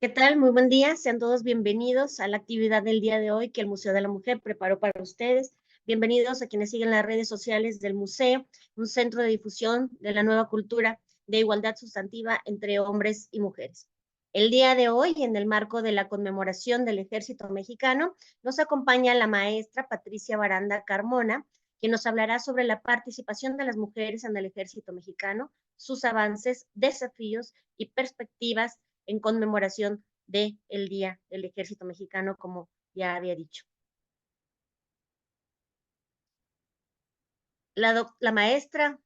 ¿Qué tal? Muy buen día. Sean todos bienvenidos a la actividad del día de hoy que el Museo de la Mujer preparó para ustedes. Bienvenidos a quienes siguen las redes sociales del museo, un centro de difusión de la nueva cultura de igualdad sustantiva entre hombres y mujeres. El día de hoy, en el marco de la conmemoración del Ejército Mexicano, nos acompaña la maestra Patricia Baranda Carmona, quien nos hablará sobre la participación de las mujeres en el Ejército Mexicano, sus avances, desafíos y perspectivas en conmemoración del Día del Ejército Mexicano, como ya había dicho. La maestra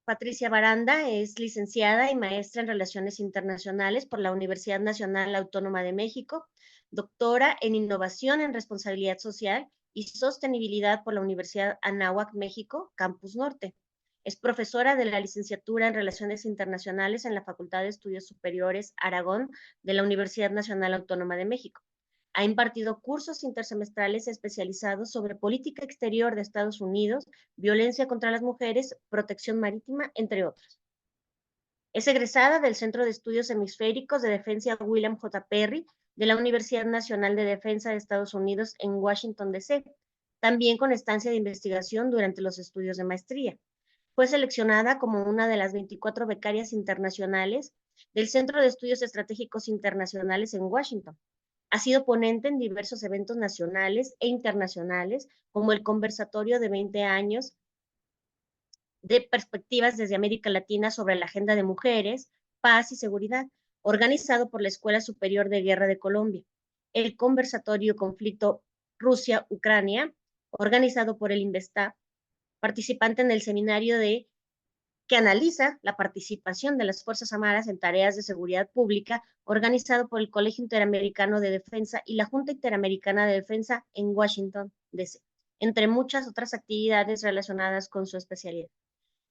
Patricia Baranda es licenciada y maestra en Relaciones Internacionales por la Universidad Nacional Autónoma de México, doctora en Innovación en Responsabilidad Social y Sostenibilidad por la Universidad Anáhuac, México, Campus Norte. Es profesora de la licenciatura en Relaciones Internacionales en la Facultad de Estudios Superiores Aragón de la Universidad Nacional Autónoma de México. Ha impartido cursos intersemestrales especializados sobre política exterior de Estados Unidos, violencia contra las mujeres, protección marítima, entre otros. Es egresada del Centro de Estudios Hemisféricos de Defensa William J. Perry de la Universidad Nacional de Defensa de Estados Unidos en Washington, D.C., también con estancia de investigación durante los estudios de maestría. Fue seleccionada como una de las 24 becarias internacionales del Centro de Estudios Estratégicos Internacionales en Washington. Ha sido ponente en diversos eventos nacionales e internacionales, como el Conversatorio de 20 años de Perspectivas desde América Latina sobre la Agenda de Mujeres, Paz y Seguridad, organizado por la Escuela Superior de Guerra de Colombia. El Conversatorio Conflicto Rusia-Ucrania, organizado por el INVESTAP, participante en el seminario que analiza la participación de las Fuerzas Armadas en tareas de seguridad pública, organizado por el Colegio Interamericano de Defensa y la Junta Interamericana de Defensa en Washington, D.C., entre muchas otras actividades relacionadas con su especialidad.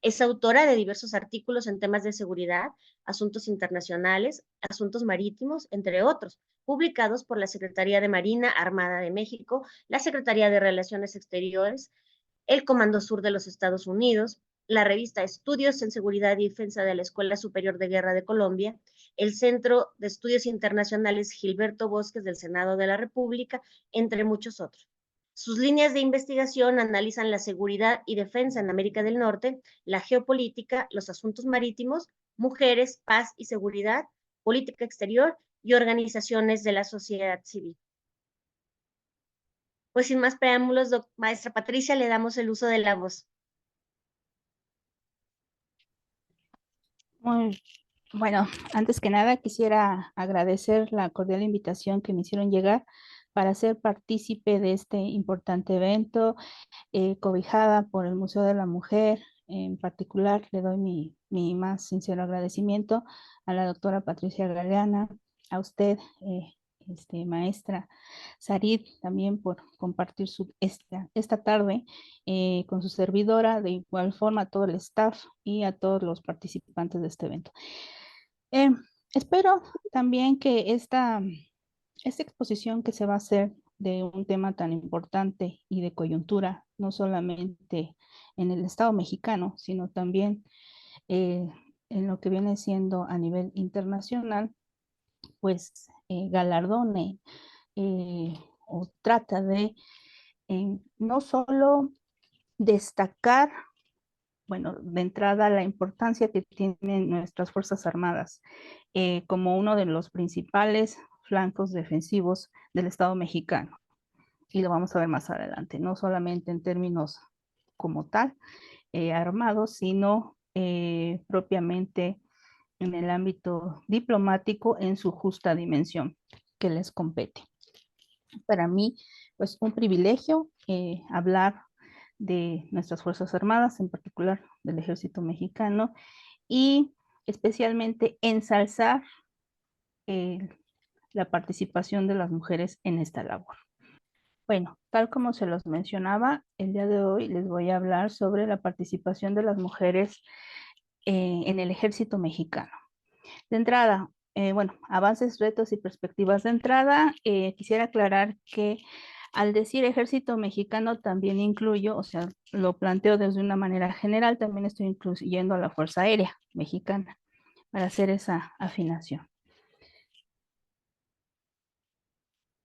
Es autora de diversos artículos en temas de seguridad, asuntos internacionales, asuntos marítimos, entre otros, publicados por la Secretaría de Marina Armada de México, la Secretaría de Relaciones Exteriores, el Comando Sur de los Estados Unidos, la revista Estudios en Seguridad y Defensa de la Escuela Superior de Guerra de Colombia, el Centro de Estudios Internacionales Gilberto Bosques del Senado de la República, entre muchos otros. Sus líneas de investigación analizan la seguridad y defensa en América del Norte, la geopolítica, los asuntos marítimos, mujeres, paz y seguridad, política exterior y organizaciones de la sociedad civil. Pues sin más preámbulos, maestra Patricia, le damos el uso de la voz. Muy bueno, antes que nada quisiera agradecer la cordial invitación que me hicieron llegar para ser partícipe de este importante evento, cobijada por el Museo de la Mujer. En particular, le doy mi más sincero agradecimiento a la doctora Patricia Galeana, a usted, maestra Sarid, también por compartir esta tarde con su servidora, de igual forma a todo el staff y a todos los participantes de este evento. Eh, Espero también que esta exposición que se va a hacer de un tema tan importante y de coyuntura, no solamente en el Estado mexicano, sino también eh, en lo que viene siendo a nivel internacional, pues galardone o trata de no solo destacar, bueno, de entrada la importancia que tienen nuestras Fuerzas Armadas como uno de los principales flancos defensivos del Estado mexicano. Y lo vamos a ver más adelante, no solamente en términos como tal, armados, sino propiamente en el ámbito diplomático en su justa dimensión que les compete. Para mí, pues un privilegio hablar de nuestras Fuerzas Armadas, en particular del Ejército Mexicano, y especialmente ensalzar eh, la participación de las mujeres en esta labor. Bueno, tal como se los mencionaba, el día de hoy les voy a hablar sobre la participación de las mujeres en el Ejército Mexicano. De entrada, bueno, avances, retos y perspectivas de entrada. Quisiera aclarar que al decir Ejército Mexicano también incluyo, o sea, lo planteo desde una manera general, también estoy incluyendo a la Fuerza Aérea Mexicana para hacer esa afinación.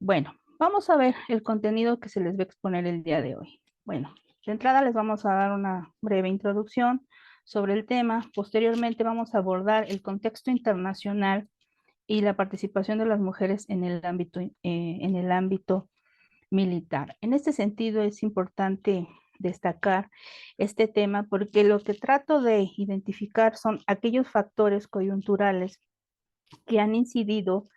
Bueno, vamos a ver el contenido que se les va a exponer el día de hoy. Bueno, de entrada les vamos a dar una breve introducción sobre el tema. Posteriormente vamos a abordar el contexto internacional y la participación de las mujeres en el ámbito militar. En este sentido es importante destacar este tema porque lo que trato de identificar son aquellos factores coyunturales que han incidido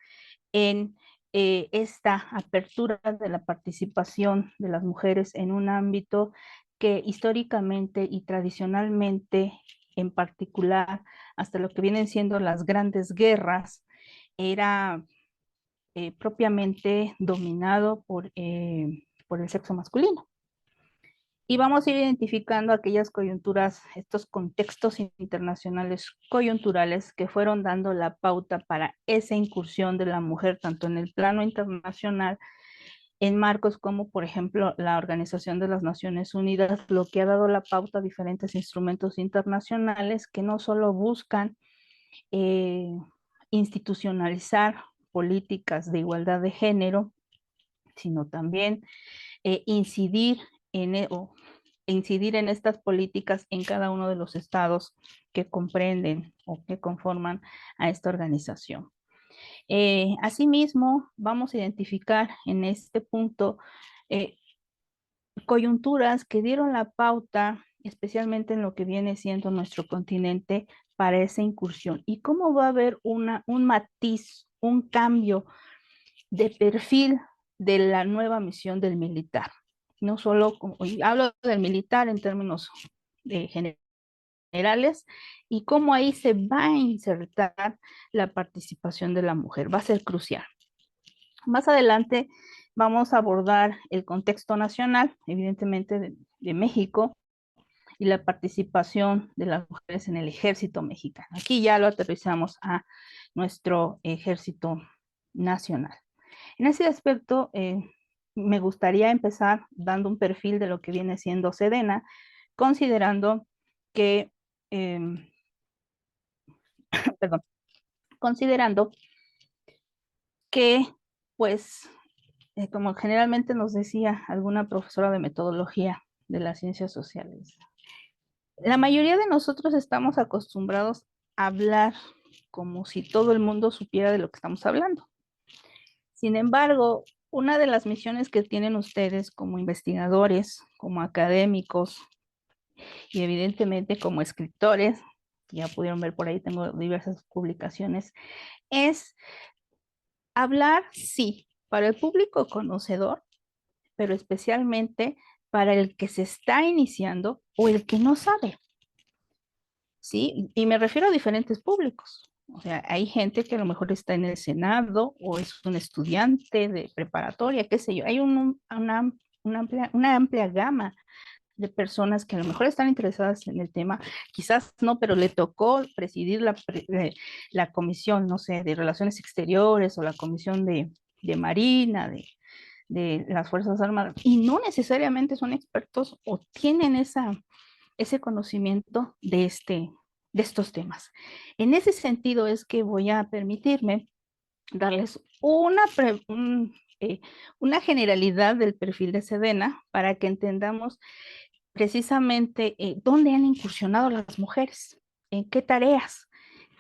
en esta apertura de la participación de las mujeres en un ámbito que históricamente y tradicionalmente, en particular, hasta lo que vienen siendo las grandes guerras, era propiamente dominado por el sexo masculino. Y vamos a ir identificando aquellas coyunturas, estos contextos internacionales coyunturales que fueron dando la pauta para esa incursión de la mujer, tanto en el plano internacional, en marcos como, por ejemplo, la Organización de las Naciones Unidas, lo que ha dado la pauta a diferentes instrumentos internacionales que no solo buscan eh, institucionalizar políticas de igualdad de género, sino también incidir o incidir en estas políticas en cada uno de los estados que comprenden o que conforman a esta organización. Asimismo, vamos a identificar en este punto coyunturas que dieron la pauta, especialmente en lo que viene siendo nuestro continente, para esa incursión y cómo va a haber un matiz, un cambio de perfil de la nueva misión del militar. No solo, hablo del militar en términos generales, y cómo ahí se va a insertar la participación de la mujer. Va a ser crucial. Más adelante vamos a abordar el contexto nacional, evidentemente de México, y la participación de las mujeres en el ejército mexicano. Aquí ya lo aterrizamos a nuestro ejército nacional. En ese aspecto, me gustaría empezar dando un perfil de lo que viene siendo Sedena, considerando que, perdón, considerando que, pues, como generalmente nos decía alguna profesora de metodología de las ciencias sociales, la mayoría de nosotros estamos acostumbrados a hablar como si todo el mundo supiera de lo que estamos hablando. Sin embargo, una de las misiones que tienen ustedes como investigadores, como académicos y evidentemente como escritores, ya pudieron ver por ahí, tengo diversas publicaciones, es hablar, sí, para el público conocedor, pero especialmente para el que se está iniciando o el que no sabe, ¿sí? Y me refiero a diferentes públicos. O sea, hay gente que a lo mejor está en el Senado o es un estudiante de preparatoria, qué sé yo. Hay una amplia gama de personas que a lo mejor están interesadas en el tema, quizás no, pero le tocó presidir la comisión, no sé, de Relaciones Exteriores o la comisión de Marina, de las Fuerzas Armadas, y no necesariamente son expertos o tienen ese conocimiento de estos temas. En ese sentido es que voy a permitirme darles una generalidad del perfil de Sedena para que entendamos precisamente dónde han incursionado las mujeres, en qué tareas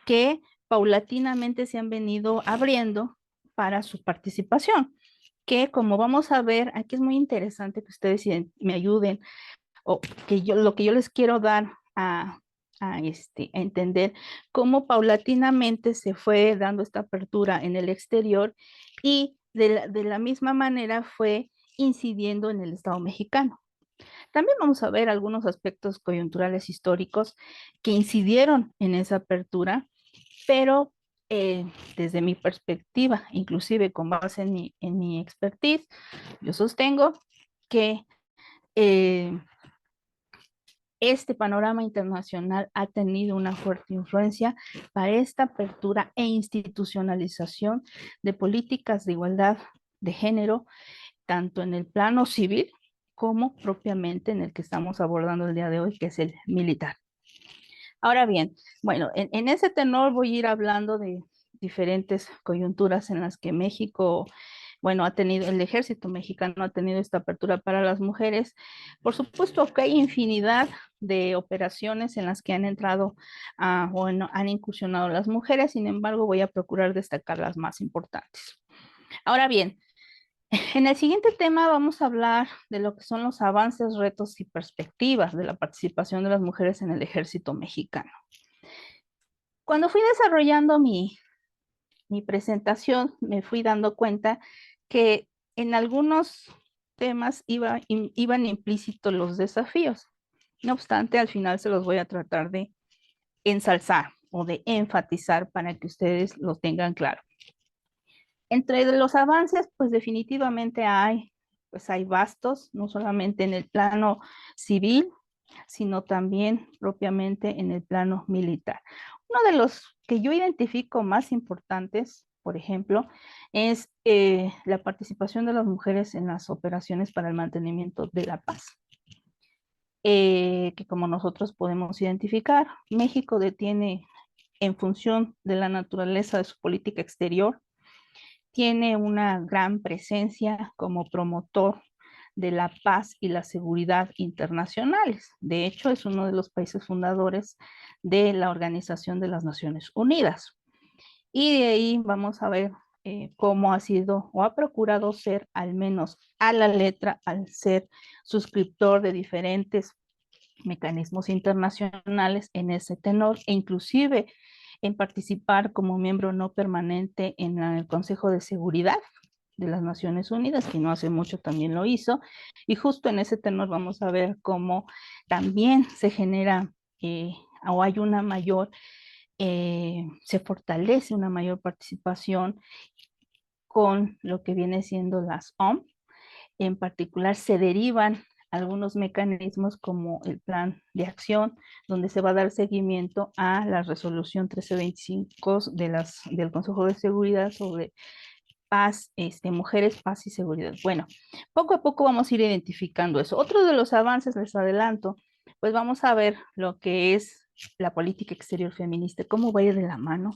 que paulatinamente se han venido abriendo para su participación, que como vamos a ver, aquí es muy interesante que ustedes me ayuden, o que lo que yo les quiero dar a entender cómo paulatinamente se fue dando esta apertura en el exterior y de la misma manera fue incidiendo en el Estado mexicano. También vamos a ver algunos aspectos coyunturales históricos que incidieron en esa apertura, pero desde mi perspectiva, inclusive con base en mi expertise, yo sostengo que este panorama internacional ha tenido una fuerte influencia para esta apertura e institucionalización de políticas de igualdad de género, tanto en el plano civil como propiamente en el que estamos abordando el día de hoy, que es el militar. Ahora bien, bueno, en ese tenor voy a ir hablando de diferentes coyunturas en las que México bueno, el ejército mexicano ha tenido esta apertura para las mujeres. Por supuesto que hay infinidad de operaciones en las que han entrado bueno, han incursionado las mujeres, sin embargo, voy a procurar destacar las más importantes. Ahora bien, en el siguiente tema vamos a hablar de lo que son los avances, retos y perspectivas de la participación de las mujeres en el ejército mexicano. Cuando fui desarrollando mi presentación, me fui dando cuenta que en algunos temas iban implícitos los desafíos. No obstante, al final se los voy a tratar de ensalzar o de enfatizar para que ustedes lo tengan claro. Entre los avances, pues definitivamente hay bastos, no solamente en el plano civil, sino también propiamente en el plano militar. Uno de los que yo identifico más importantes, por ejemplo, es la participación de las mujeres en las operaciones para el mantenimiento de la paz. Que como nosotros podemos identificar, México detiene en función de la naturaleza de su política exterior, tiene una gran presencia como promotor de la paz y la seguridad internacionales. De hecho, es uno de los países fundadores de la Organización de las Naciones Unidas. Y de ahí vamos a ver cómo ha sido o ha procurado ser, al menos a la letra, al ser suscriptor de diferentes mecanismos internacionales en ese tenor, e inclusive en participar como miembro no permanente en el Consejo de Seguridad de las Naciones Unidas, que no hace mucho también lo hizo, y justo en ese tenor vamos a ver cómo también se genera o hay una mayor, se fortalece una mayor participación con lo que viene siendo las OMS. En particular, se derivan algunos mecanismos como el plan de acción, donde se va a dar seguimiento a la resolución 1325 del Consejo de Seguridad sobre paz, mujeres, paz y seguridad. Bueno, poco a poco vamos a ir identificando eso. Otro de los avances, les adelanto, pues vamos a ver lo que es la política exterior feminista, cómo va a ir de la mano,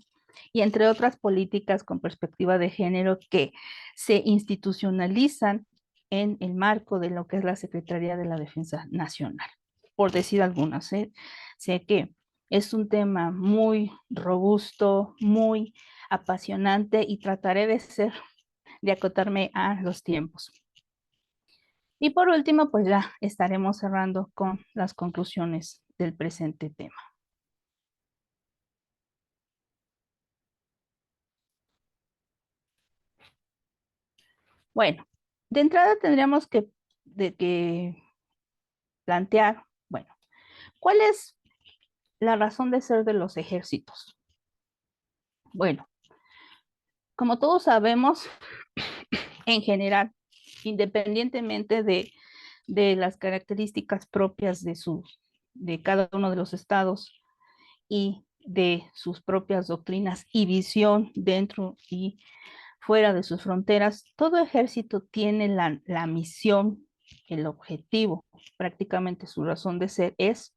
y entre otras políticas con perspectiva de género que se institucionalizan en el marco de lo que es la Secretaría de la Defensa Nacional, por decir algunas. Sé que es un tema muy robusto, muy apasionante, y trataré de acotarme a los tiempos. Y por último, pues ya estaremos cerrando con las conclusiones del presente tema. Bueno, de entrada tendríamos que plantear, bueno, ¿cuál es la razón de ser de los ejércitos? Bueno, como todos sabemos, en general, independientemente de las características propias de cada uno de los estados y de sus propias doctrinas y visión dentro y fuera de sus fronteras, todo ejército tiene la misión, el objetivo, prácticamente su razón de ser es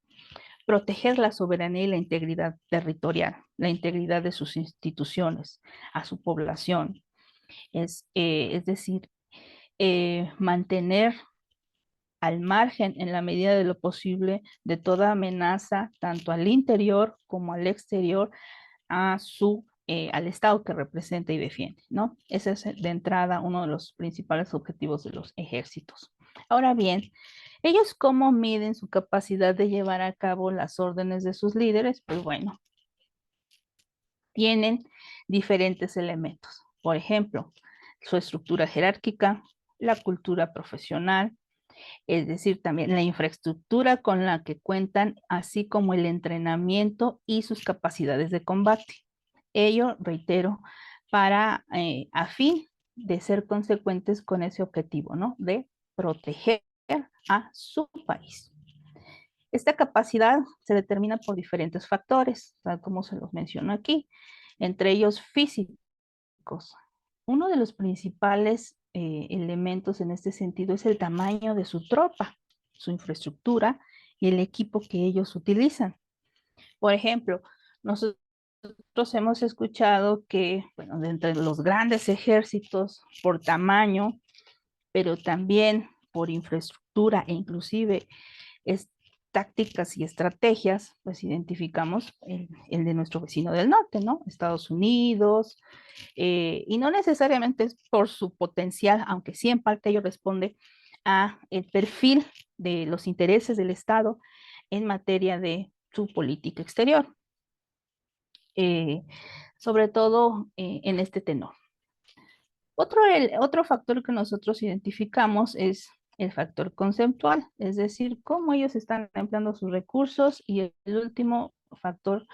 proteger la soberanía y la integridad territorial, la integridad de sus instituciones, a su población. Es decir, mantener al margen, en la medida de lo posible, de toda amenaza, tanto al interior como al exterior, al Estado que representa y defiende, ¿no? Ese es de entrada uno de los principales objetivos de los ejércitos. Ahora bien, ¿ellos cómo miden su capacidad de llevar a cabo las órdenes de sus líderes? Pues bueno, tienen diferentes elementos. Por ejemplo, su estructura jerárquica, la cultura profesional, es decir, también la infraestructura con la que cuentan, así como el entrenamiento y sus capacidades de combate. Ello, reitero, a fin de ser consecuentes con ese objetivo, ¿no? De proteger a su país. Esta capacidad se determina por diferentes factores, tal como se los menciono aquí, entre ellos físicos. Uno de los principales elementos en este sentido es el tamaño de su tropa, su infraestructura y el equipo que ellos utilizan. Por ejemplo, nosotros nosotros hemos escuchado que, bueno, de entre los grandes ejércitos por tamaño, pero también por infraestructura e inclusive es, tácticas y estrategias, pues identificamos el de nuestro vecino del norte, ¿no? Estados Unidos, y no necesariamente es por su potencial, aunque sí en parte ello responde a el perfil de los intereses del Estado en materia de su política exterior, eh, sobre todo en este tenor. Otro factor que nosotros identificamos es el factor conceptual, es decir, cómo ellos están empleando sus recursos, y el último factor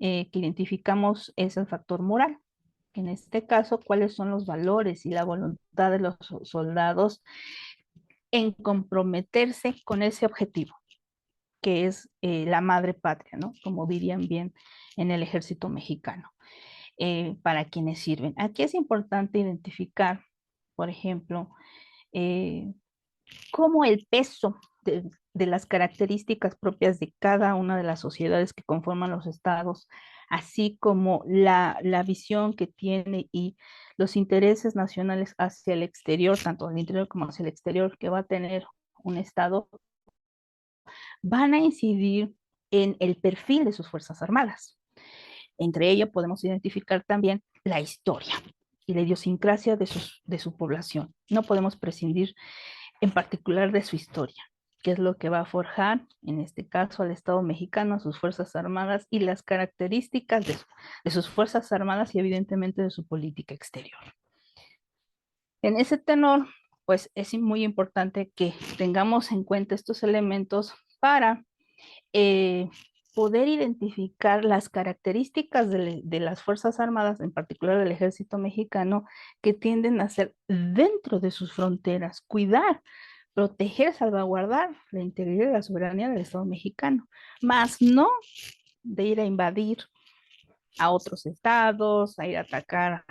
que identificamos es el factor moral. En este caso, cuáles son los valores y la voluntad de los soldados en comprometerse con ese objetivo, que es la madre patria, ¿no? Como dirían bien en el ejército mexicano, para quienes sirven. Aquí es importante identificar, por ejemplo, eh, cómo el peso de las características propias de cada una de las sociedades que conforman los estados, así como la visión que tiene y los intereses nacionales hacia el exterior, tanto al interior como hacia el exterior, que va a tener un estado, van a incidir en el perfil de sus Fuerzas Armadas. Entre ello podemos identificar también la historia y la idiosincrasia de su población. No podemos prescindir en particular de su historia, que es lo que va a forjar, en este caso, al Estado mexicano, a sus Fuerzas Armadas y las características de sus Fuerzas Armadas y evidentemente de su política exterior. En ese tenor, pues es muy importante que tengamos en cuenta estos elementos para eh, poder identificar las características de las Fuerzas Armadas, en particular del Ejército Mexicano, que tienden a ser dentro de sus fronteras, cuidar, proteger, salvaguardar la integridad y la soberanía del Estado mexicano, más no de ir a invadir a otros estados, a ir a atacar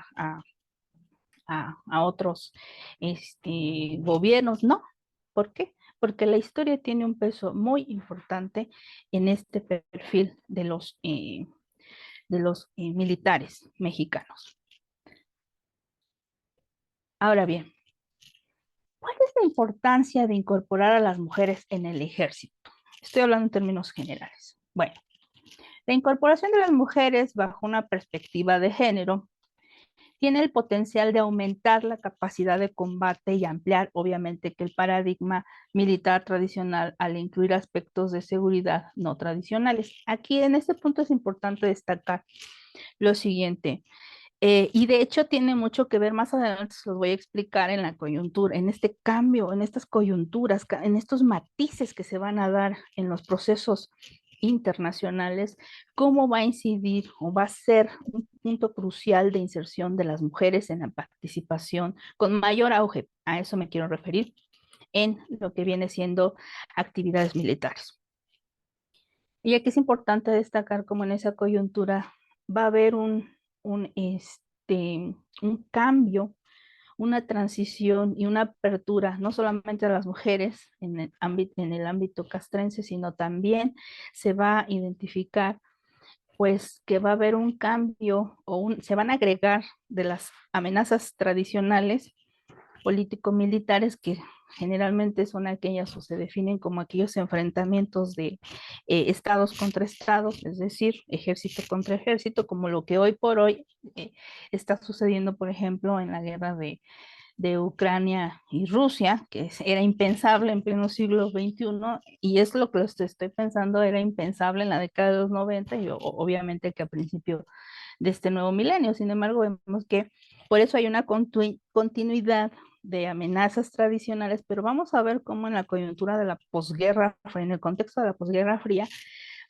a otros gobiernos, no. ¿Por qué? Porque la historia tiene un peso muy importante en este perfil de los militares mexicanos. Ahora bien, ¿cuál es la importancia de incorporar a las mujeres en el ejército? Estoy hablando en términos generales. Bueno, la incorporación de las mujeres bajo una perspectiva de género tiene el potencial de aumentar la capacidad de combate y ampliar, obviamente, que el paradigma militar tradicional al incluir aspectos de seguridad no tradicionales. Aquí en este punto es importante destacar lo siguiente. Y de hecho tiene mucho que ver, más adelante se los voy a explicar en la coyuntura, en este cambio, en estas coyunturas, en estos matices que se van a dar en los procesos internacionales, cómo va a incidir o va a ser un punto crucial de inserción de las mujeres en la participación con mayor auge, a eso me quiero referir, en lo que viene siendo actividades militares. Y aquí es importante destacar cómo en esa coyuntura va a haber un cambio, una transición y una apertura, no solamente a las mujeres en el ámbito castrense, sino también se va a identificar pues que va a haber un cambio se van a agregar de las amenazas tradicionales político-militares que generalmente son aquellas o se definen como aquellos enfrentamientos de estados contra estados, es decir, ejército contra ejército, como lo que hoy por hoy está sucediendo, por ejemplo, en la guerra de Ucrania y Rusia, que era impensable en pleno siglo XXI, y es lo que estoy pensando, era impensable en la década de los 90 y obviamente que a principio de este nuevo milenio. Sin embargo, vemos que por eso hay una continuidad de amenazas tradicionales, pero vamos a ver cómo en la coyuntura de la posguerra, en el contexto de la posguerra fría,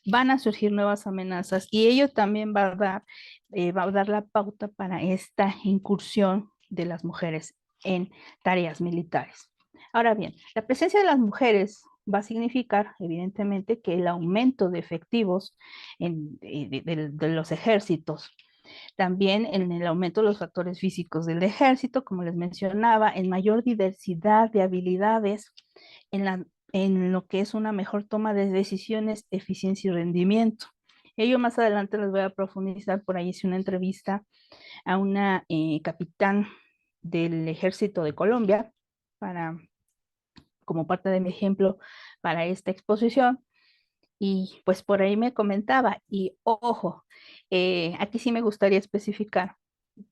van a surgir nuevas amenazas y ello también va a dar la pauta para esta incursión de las mujeres en tareas militares. Ahora bien, la presencia de las mujeres va a significar, evidentemente, que el aumento de efectivos de los ejércitos, también en el aumento de los factores físicos del ejército, como les mencionaba, en mayor diversidad de habilidades, en lo que es una mejor toma de decisiones, eficiencia y rendimiento. Y yo más adelante les voy a profundizar, por ahí hice una entrevista a una capitán del Ejército de Colombia para, como parte de mi ejemplo para esta exposición. Y pues por ahí me comentaba, y ojo, aquí sí me gustaría especificar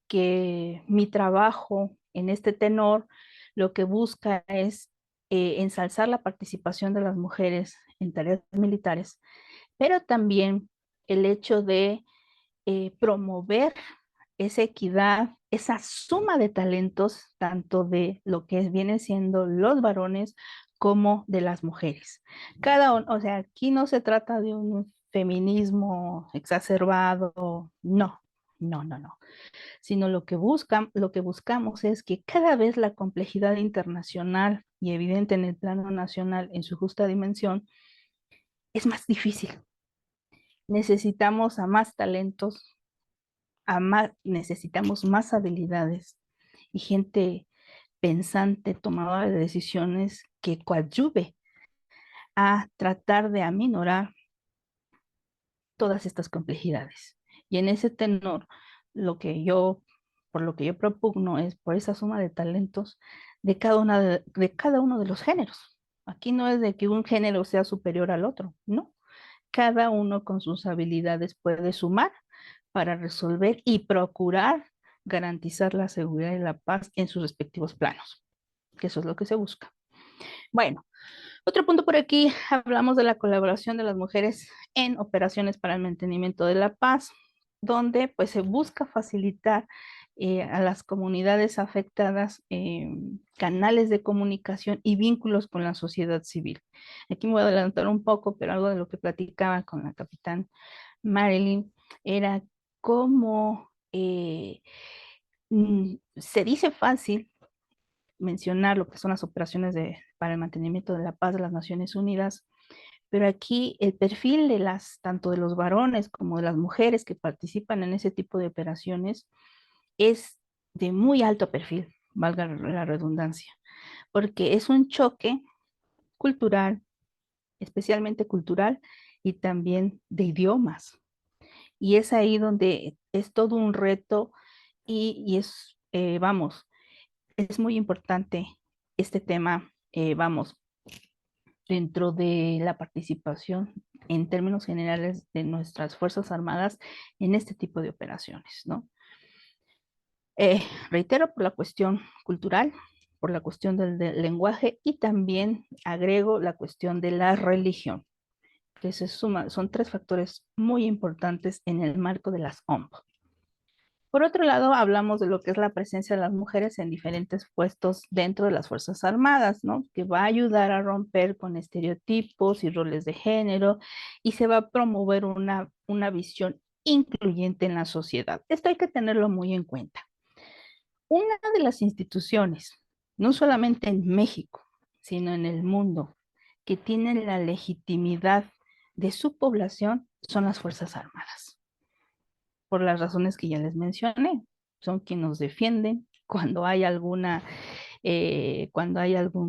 que mi trabajo en este tenor lo que busca es ensalzar la participación de las mujeres en tareas militares, pero también el hecho de promover esa equidad, esa suma de talentos, tanto de lo que vienen siendo los varones como de las mujeres. Cada uno, o sea, aquí no se trata de un feminismo exacerbado, no, no, no, no, sino lo que buscamos es que cada vez la complejidad internacional y evidente en el plano nacional en su justa dimensión es más difícil. Necesitamos a más talentos, necesitamos más habilidades y gente pensante, tomadora de decisiones que coadyuve a tratar de aminorar todas estas complejidades. Y en ese tenor, por lo que yo propugno es por esa suma de talentos de cada uno de los géneros. Aquí no es de que un género sea superior al otro, no. Cada uno con sus habilidades puede sumar para resolver y procurar garantizar la seguridad y la paz en sus respectivos planos, que eso es lo que se busca. Bueno, otro punto por aquí, hablamos de la colaboración de las mujeres en operaciones para el mantenimiento de la paz, donde pues se busca facilitar a las comunidades afectadas canales de comunicación y vínculos con la sociedad civil. Aquí me voy a adelantar un poco, pero algo de lo que platicaba con la capitán Marilyn era cómo se dice fácil mencionar lo que son las operaciones para el mantenimiento de la paz de las Naciones Unidas, pero aquí el perfil de tanto de los varones como de las mujeres que participan en ese tipo de operaciones es de muy alto perfil, valga la redundancia, porque es un choque cultural, especialmente cultural, y también de idiomas. Y es ahí donde es todo un reto y vamos, es muy importante este tema, vamos, dentro de la participación en términos generales de nuestras Fuerzas Armadas en este tipo de operaciones, ¿no? Reitero, por la cuestión cultural, por la cuestión del lenguaje y también agrego la cuestión de la religión, que se suma, son tres factores muy importantes en el marco de las OMP. Por otro lado, hablamos de lo que es la presencia de las mujeres en diferentes puestos dentro de las Fuerzas Armadas, ¿no? Que va a ayudar a romper con estereotipos y roles de género y se va a promover una visión incluyente en la sociedad. Esto hay que tenerlo muy en cuenta. Una de las instituciones, no solamente en México, sino en el mundo, que tienen la legitimidad de su población son las Fuerzas Armadas por las razones que ya les mencioné. Son quienes nos defienden cuando hay algún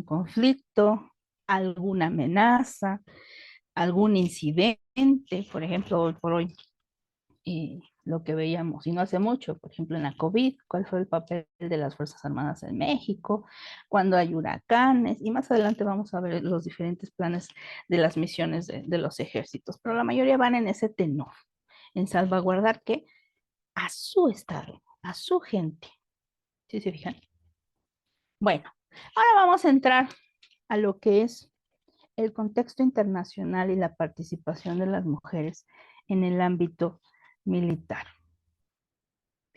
conflicto, alguna amenaza, algún incidente, por ejemplo, hoy por hoy, lo que veíamos, y no hace mucho, por ejemplo, en la COVID, cuál fue el papel de las Fuerzas Armadas en México, cuando hay huracanes, y más adelante vamos a ver los diferentes planes de las misiones de los ejércitos, pero la mayoría van en ese tenor, en salvaguardar que a su estado, a su gente. ¿Sí se fijan? Bueno, ahora vamos a entrar a lo que es el contexto internacional y la participación de las mujeres en el ámbito militar.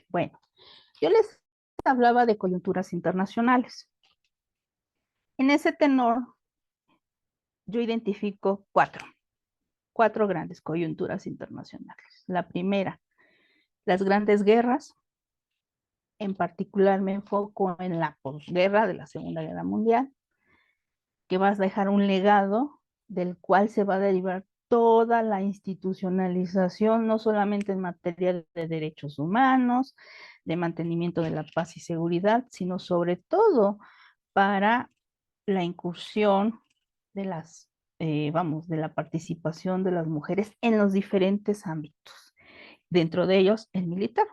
Bueno, yo les hablaba de coyunturas internacionales. En ese tenor, yo identifico cuatro grandes coyunturas internacionales. La primera, las grandes guerras. En particular me enfoco en la posguerra de la Segunda Guerra Mundial, que vas a dejar un legado del cual se va a derivar toda la institucionalización, no solamente en materia de derechos humanos, de mantenimiento de la paz y seguridad, sino sobre todo para la incursión de las vamos, de la participación de las mujeres en los diferentes ámbitos, dentro de ellos el militar.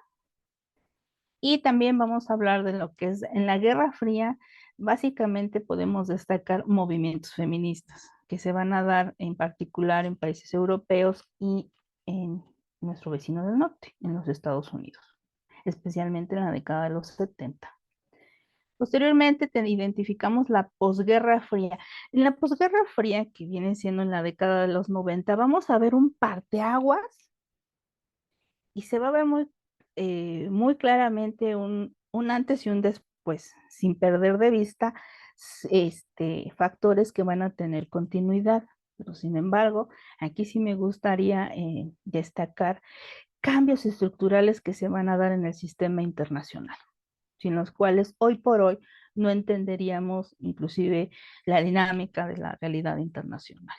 Y también vamos a hablar de lo que es en la Guerra Fría. Básicamente podemos destacar movimientos feministas que se van a dar en particular en países europeos y en nuestro vecino del norte, en los Estados Unidos, especialmente en la década de los 70. Posteriormente identificamos la posguerra fría. En la posguerra fría, que viene siendo en la década de los 90, vamos a ver un parteaguas y se va a ver muy claramente un antes y un después, sin perder de vista factores que van a tener continuidad. Pero sin embargo, aquí sí me gustaría destacar cambios estructurales que se van a dar en el sistema internacional, sin los cuales hoy por hoy no entenderíamos inclusive la dinámica de la realidad internacional.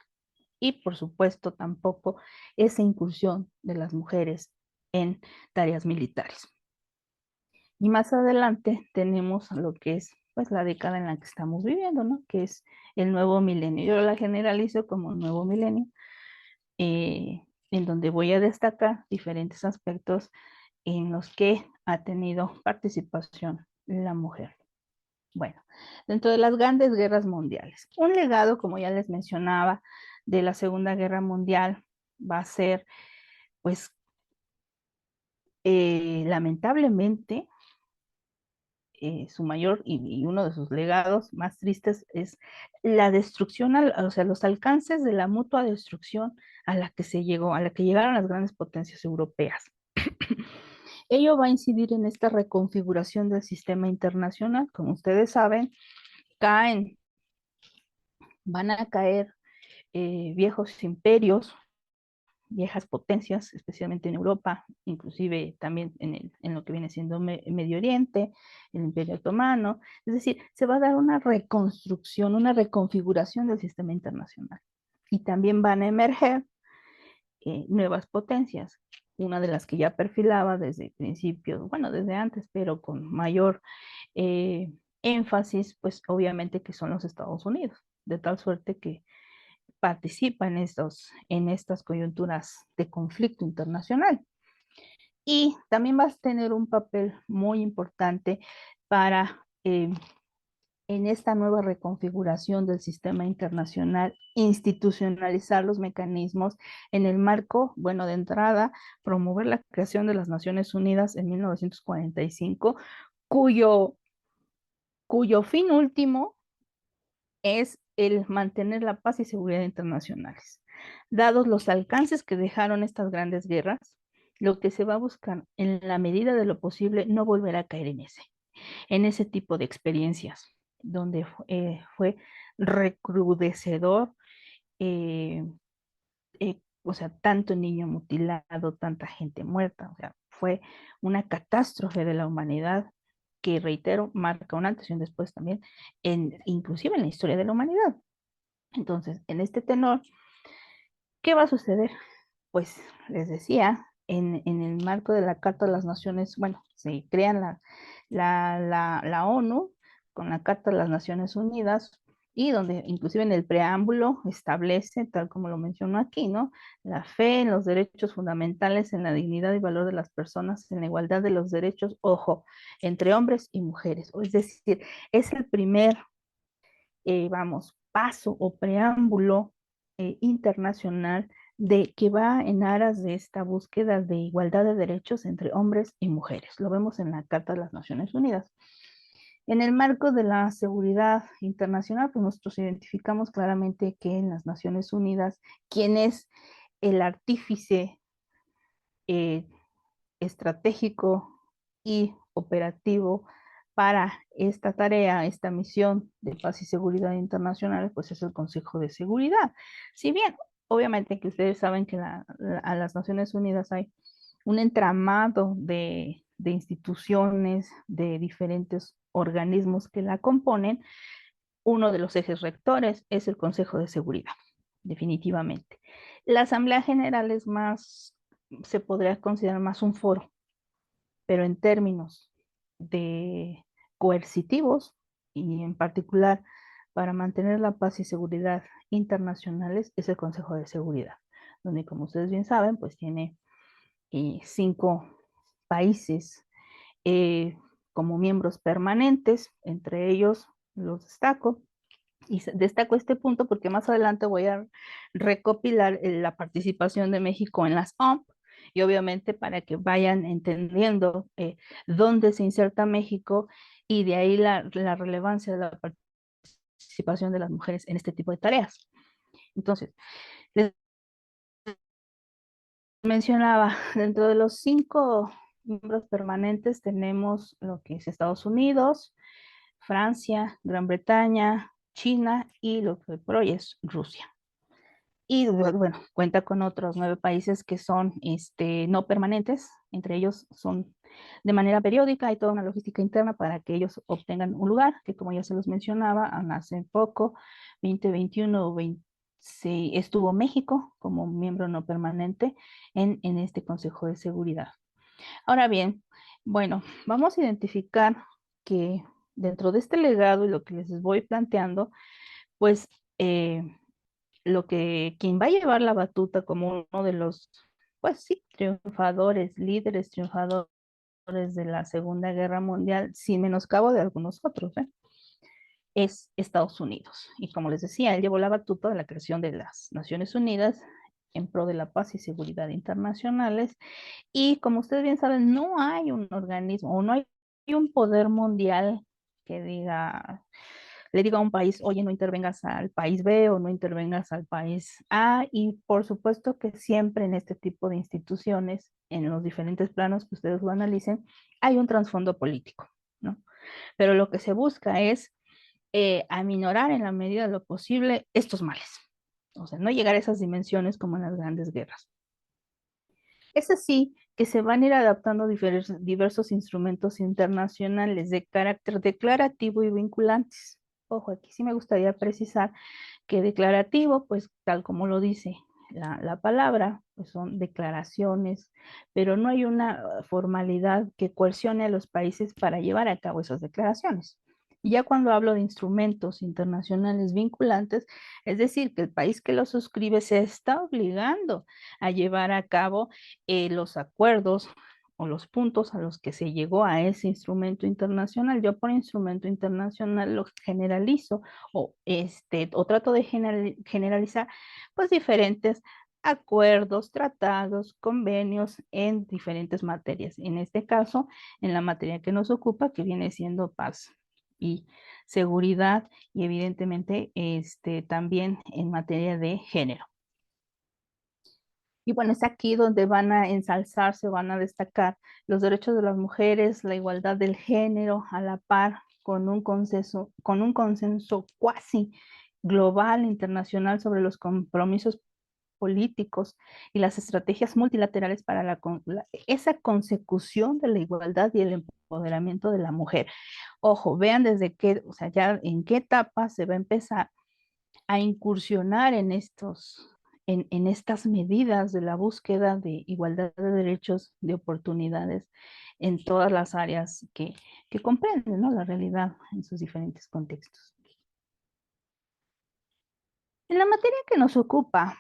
Y por supuesto tampoco esa incursión de las mujeres en tareas militares. Y más adelante tenemos lo que es pues la década en la que estamos viviendo, ¿no? Que es el nuevo milenio. Yo la generalizo como nuevo milenio, en donde voy a destacar diferentes aspectos en los que ha tenido participación la mujer. Bueno, dentro de las grandes guerras mundiales, un legado, como ya les mencionaba, de la Segunda Guerra Mundial va a ser, pues, lamentablemente, su mayor y uno de sus legados más tristes es la destrucción, o sea, los alcances de la mutua destrucción a la que se llegó, a la que llegaron las grandes potencias europeas. Ello va a incidir en esta reconfiguración del sistema internacional. Como ustedes saben, caen, van a caer viejos imperios, viejas potencias, especialmente en Europa, inclusive también en lo que viene siendo Medio Oriente, el Imperio Otomano. Es decir, se va a dar una reconstrucción, una reconfiguración del sistema internacional. Y también van a emerger nuevas potencias. Una de las que ya perfilaba desde principios, bueno, desde antes, pero con mayor eh, énfasis, pues obviamente que son los Estados Unidos, de tal suerte que participa en estas coyunturas de conflicto internacional. Y también vas a tener un papel muy importante para, en esta nueva reconfiguración del sistema internacional, institucionalizar los mecanismos en el marco, bueno, de entrada, promover la creación de las Naciones Unidas en 1945, cuyo, cuyo fin último es el mantener la paz y seguridad internacionales. Dados los alcances que dejaron estas grandes guerras, lo que se va a buscar en la medida de lo posible no volver a caer en ese tipo de experiencias, donde fue recrudecedor, o sea, tanto niño mutilado, tanta gente muerta, o sea, fue una catástrofe de la humanidad que, reitero, marca un antes y un después también, inclusive en la historia de la humanidad. Entonces, en este tenor, ¿qué va a suceder? Pues les decía, en el marco de la Carta de las Naciones, bueno, se crean la ONU con la Carta de las Naciones Unidas y donde inclusive en el preámbulo establece, tal como lo menciono aquí, ¿no? La fe en los derechos fundamentales, en la dignidad y valor de las personas, en la igualdad de los derechos, ojo, entre hombres y mujeres. Es decir, es el primer vamos, paso o preámbulo internacional de que va en aras de esta búsqueda de igualdad de derechos entre hombres y mujeres. Lo vemos en la Carta de las Naciones Unidas. En el marco de la seguridad internacional, pues nosotros identificamos claramente que en las Naciones Unidas, quien es el artífice eh, estratégico y operativo para esta tarea, esta misión de paz y seguridad internacional, pues es el Consejo de Seguridad. Si bien, obviamente que ustedes saben que a las Naciones Unidas hay un entramado de instituciones, de diferentes organismos que la componen, uno de los ejes rectores es el Consejo de Seguridad, definitivamente. La Asamblea General es más, se podría considerar más un foro, pero en términos de coercitivos y en particular para mantener la paz y seguridad internacionales es el Consejo de Seguridad, donde, como ustedes bien saben, pues tiene 5 países eh, como miembros permanentes. Entre ellos los destaco. Y destaco este punto porque más adelante voy a recopilar la participación de México en las OMP, y obviamente para que vayan entendiendo dónde se inserta México, y de ahí la relevancia de la participación de las mujeres en este tipo de tareas. Entonces, les mencionaba, dentro de los 5 miembros permanentes tenemos lo que es Estados Unidos, Francia, Gran Bretaña, China, y lo que hoy es Rusia. Y bueno, cuenta con otros 9 países que son no permanentes. Entre ellos son de manera periódica. Hay toda una logística interna para que ellos obtengan un lugar, que como ya se los mencionaba, hace poco, 2021 estuvo México como miembro no permanente en este Consejo de Seguridad. Ahora bien, bueno, vamos a identificar que dentro de este legado y lo que les voy planteando, pues quien va a llevar la batuta como uno de los, pues sí, triunfadores, líderes triunfadores de la Segunda Guerra Mundial, sin menoscabo de algunos otros, es Estados Unidos. Y como les decía, él llevó la batuta de la creación de las Naciones Unidas en pro de la paz y seguridad internacionales. Y como ustedes bien saben, no hay un organismo o no hay un poder mundial que le diga a un país, oye, no intervengas al país B o no intervengas al país A. Y por supuesto que siempre en este tipo de instituciones, en los diferentes planos que ustedes lo analicen, hay un trasfondo político, ¿no? Pero lo que se busca es aminorar en la medida de lo posible estos males. O sea, no llegar a esas dimensiones como en las grandes guerras. Es así que se van a ir adaptando diversos instrumentos internacionales de carácter declarativo y vinculantes. Ojo, aquí sí me gustaría precisar que declarativo, pues tal como lo dice la palabra, pues son declaraciones, pero no hay una formalidad que coercione a los países para llevar a cabo esas declaraciones. Y ya cuando hablo de instrumentos internacionales vinculantes, es decir, que el país que lo suscribe se está obligando a llevar a cabo los acuerdos o los puntos a los que se llegó a ese instrumento internacional. Yo por instrumento internacional lo generalizo o trato de generalizar pues diferentes acuerdos, tratados, convenios en diferentes materias. En este caso, en la materia que nos ocupa, que viene siendo paz y seguridad, y evidentemente también en materia de género. Y bueno, es aquí donde van a ensalzarse, van a destacar los derechos de las mujeres, la igualdad del género, a la par con un consenso cuasi global internacional sobre los compromisos políticos y las estrategias multilaterales para esa consecución de la igualdad y el empoderamiento de la mujer. Ojo, vean desde qué, o sea, ya en qué etapa se va a empezar a incursionar en estas medidas de la búsqueda de igualdad de derechos, de oportunidades en todas las áreas que comprenden, ¿no?, la realidad en sus diferentes contextos. En la materia que nos ocupa,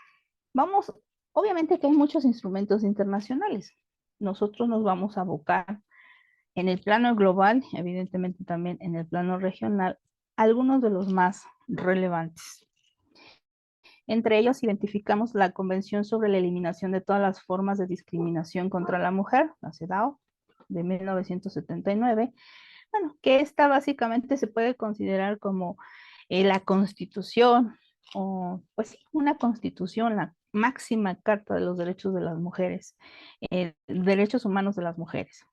obviamente que hay muchos instrumentos internacionales. Nosotros nos vamos a abocar en el plano global, evidentemente también en el plano regional, algunos de los más relevantes. Entre ellos identificamos la Convención sobre la Eliminación de todas las formas de discriminación contra la mujer, la CEDAW, de 1979. Bueno, que esta básicamente se puede considerar como la constitución, o pues sí, una constitución, la máxima carta de los derechos de las mujeres, derechos humanos de las mujeres.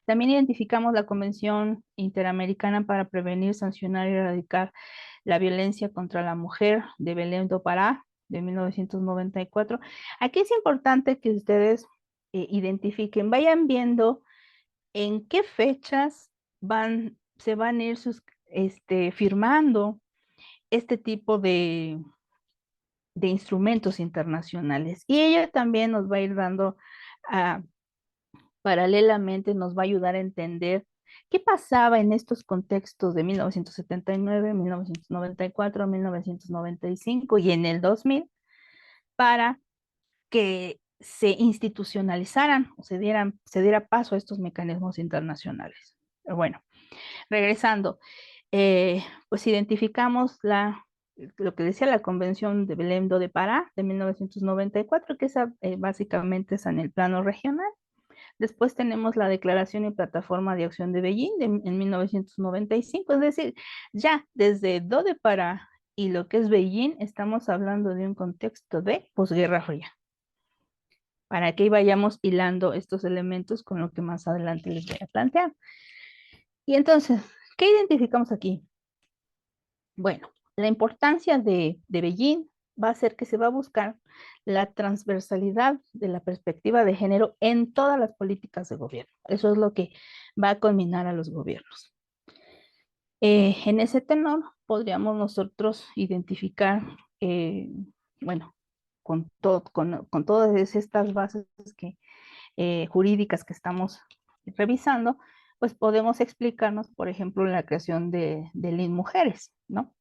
También identificamos la Convención Interamericana para Prevenir, Sancionar y Erradicar la Violencia contra la Mujer de Belém do Pará, de 1994. Aquí es importante que ustedes identifiquen, vayan viendo en qué fechas se van a ir firmando este tipo de instrumentos internacionales. Y ella también nos va a ir dando, paralelamente, nos va a ayudar a entender ¿Qué pasaba en estos contextos de 1979, 1994, 1995 y en el 2000 para que se institucionalizaran o se diera paso a estos mecanismos internacionales? Pero bueno, regresando, pues identificamos lo que decía la Convención de Belém do Pará de 1994, que esa básicamente es en el plano regional. Después tenemos la Declaración y Plataforma de Acción de Beijing en 1995, es decir, ya desde Do de Pará y lo que es Beijing, estamos hablando de un contexto de posguerra fría. Para que vayamos hilando estos elementos con lo que más adelante les voy a plantear. Y entonces, ¿qué identificamos aquí? Bueno, la importancia de Beijing va a ser que se va a buscar la transversalidad de la perspectiva de género en todas las políticas de gobierno. Eso es lo que va a culminar a los gobiernos. En ese tenor, podríamos nosotros identificar, bueno, con todas estas bases jurídicas que estamos revisando, pues podemos explicarnos, por ejemplo, la creación del INMujeres, ¿no?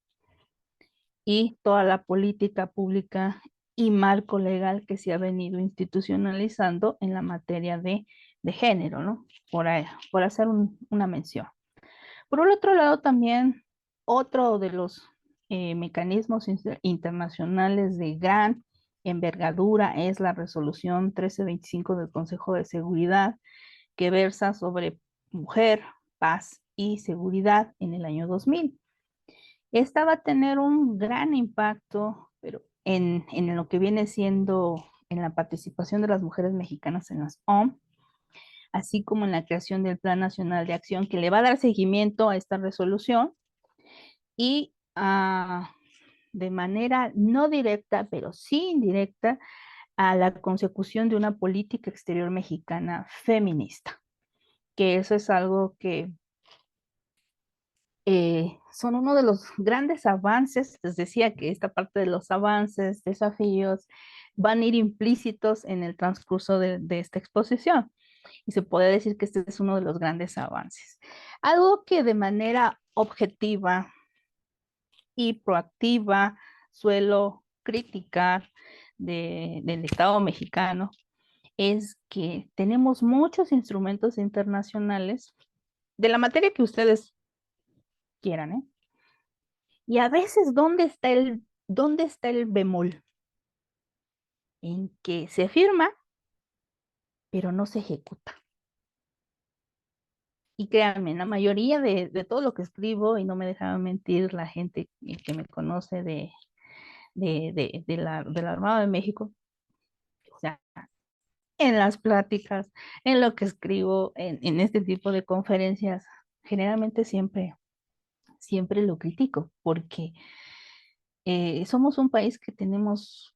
Y toda la política pública y marco legal que se ha venido institucionalizando en la materia de género, ¿no? Por hacer una mención. Por el otro lado, también otro de los mecanismos internacionales de gran envergadura es la resolución 1325 del Consejo de Seguridad, que versa sobre mujer, paz y seguridad en el año 2000. Esta va a tener un gran impacto, pero en lo que viene siendo en la participación de las mujeres mexicanas en las OMS, así como en la creación del Plan Nacional de Acción, que le va a dar seguimiento a esta resolución y de manera no directa, pero sí indirecta, a la consecución de una política exterior mexicana feminista, que eso es algo que son uno de los grandes avances. Les decía que esta parte de los avances, desafíos, van a ir implícitos en el transcurso de esta exposición. Y se puede decir que este es uno de los grandes avances. Algo que de manera objetiva y proactiva suelo criticar del Estado mexicano es que tenemos muchos instrumentos internacionales de la materia que ustedes quieran, ¿eh? Y a veces, dónde está el bemol? En que se firma, pero no se ejecuta. Y créanme, la mayoría de todo lo que escribo, y no me deja mentir la gente que me conoce de la Armada de México, o sea, en las pláticas, en lo que escribo, en este tipo de conferencias, generalmente siempre lo critico, porque somos un país que tenemos,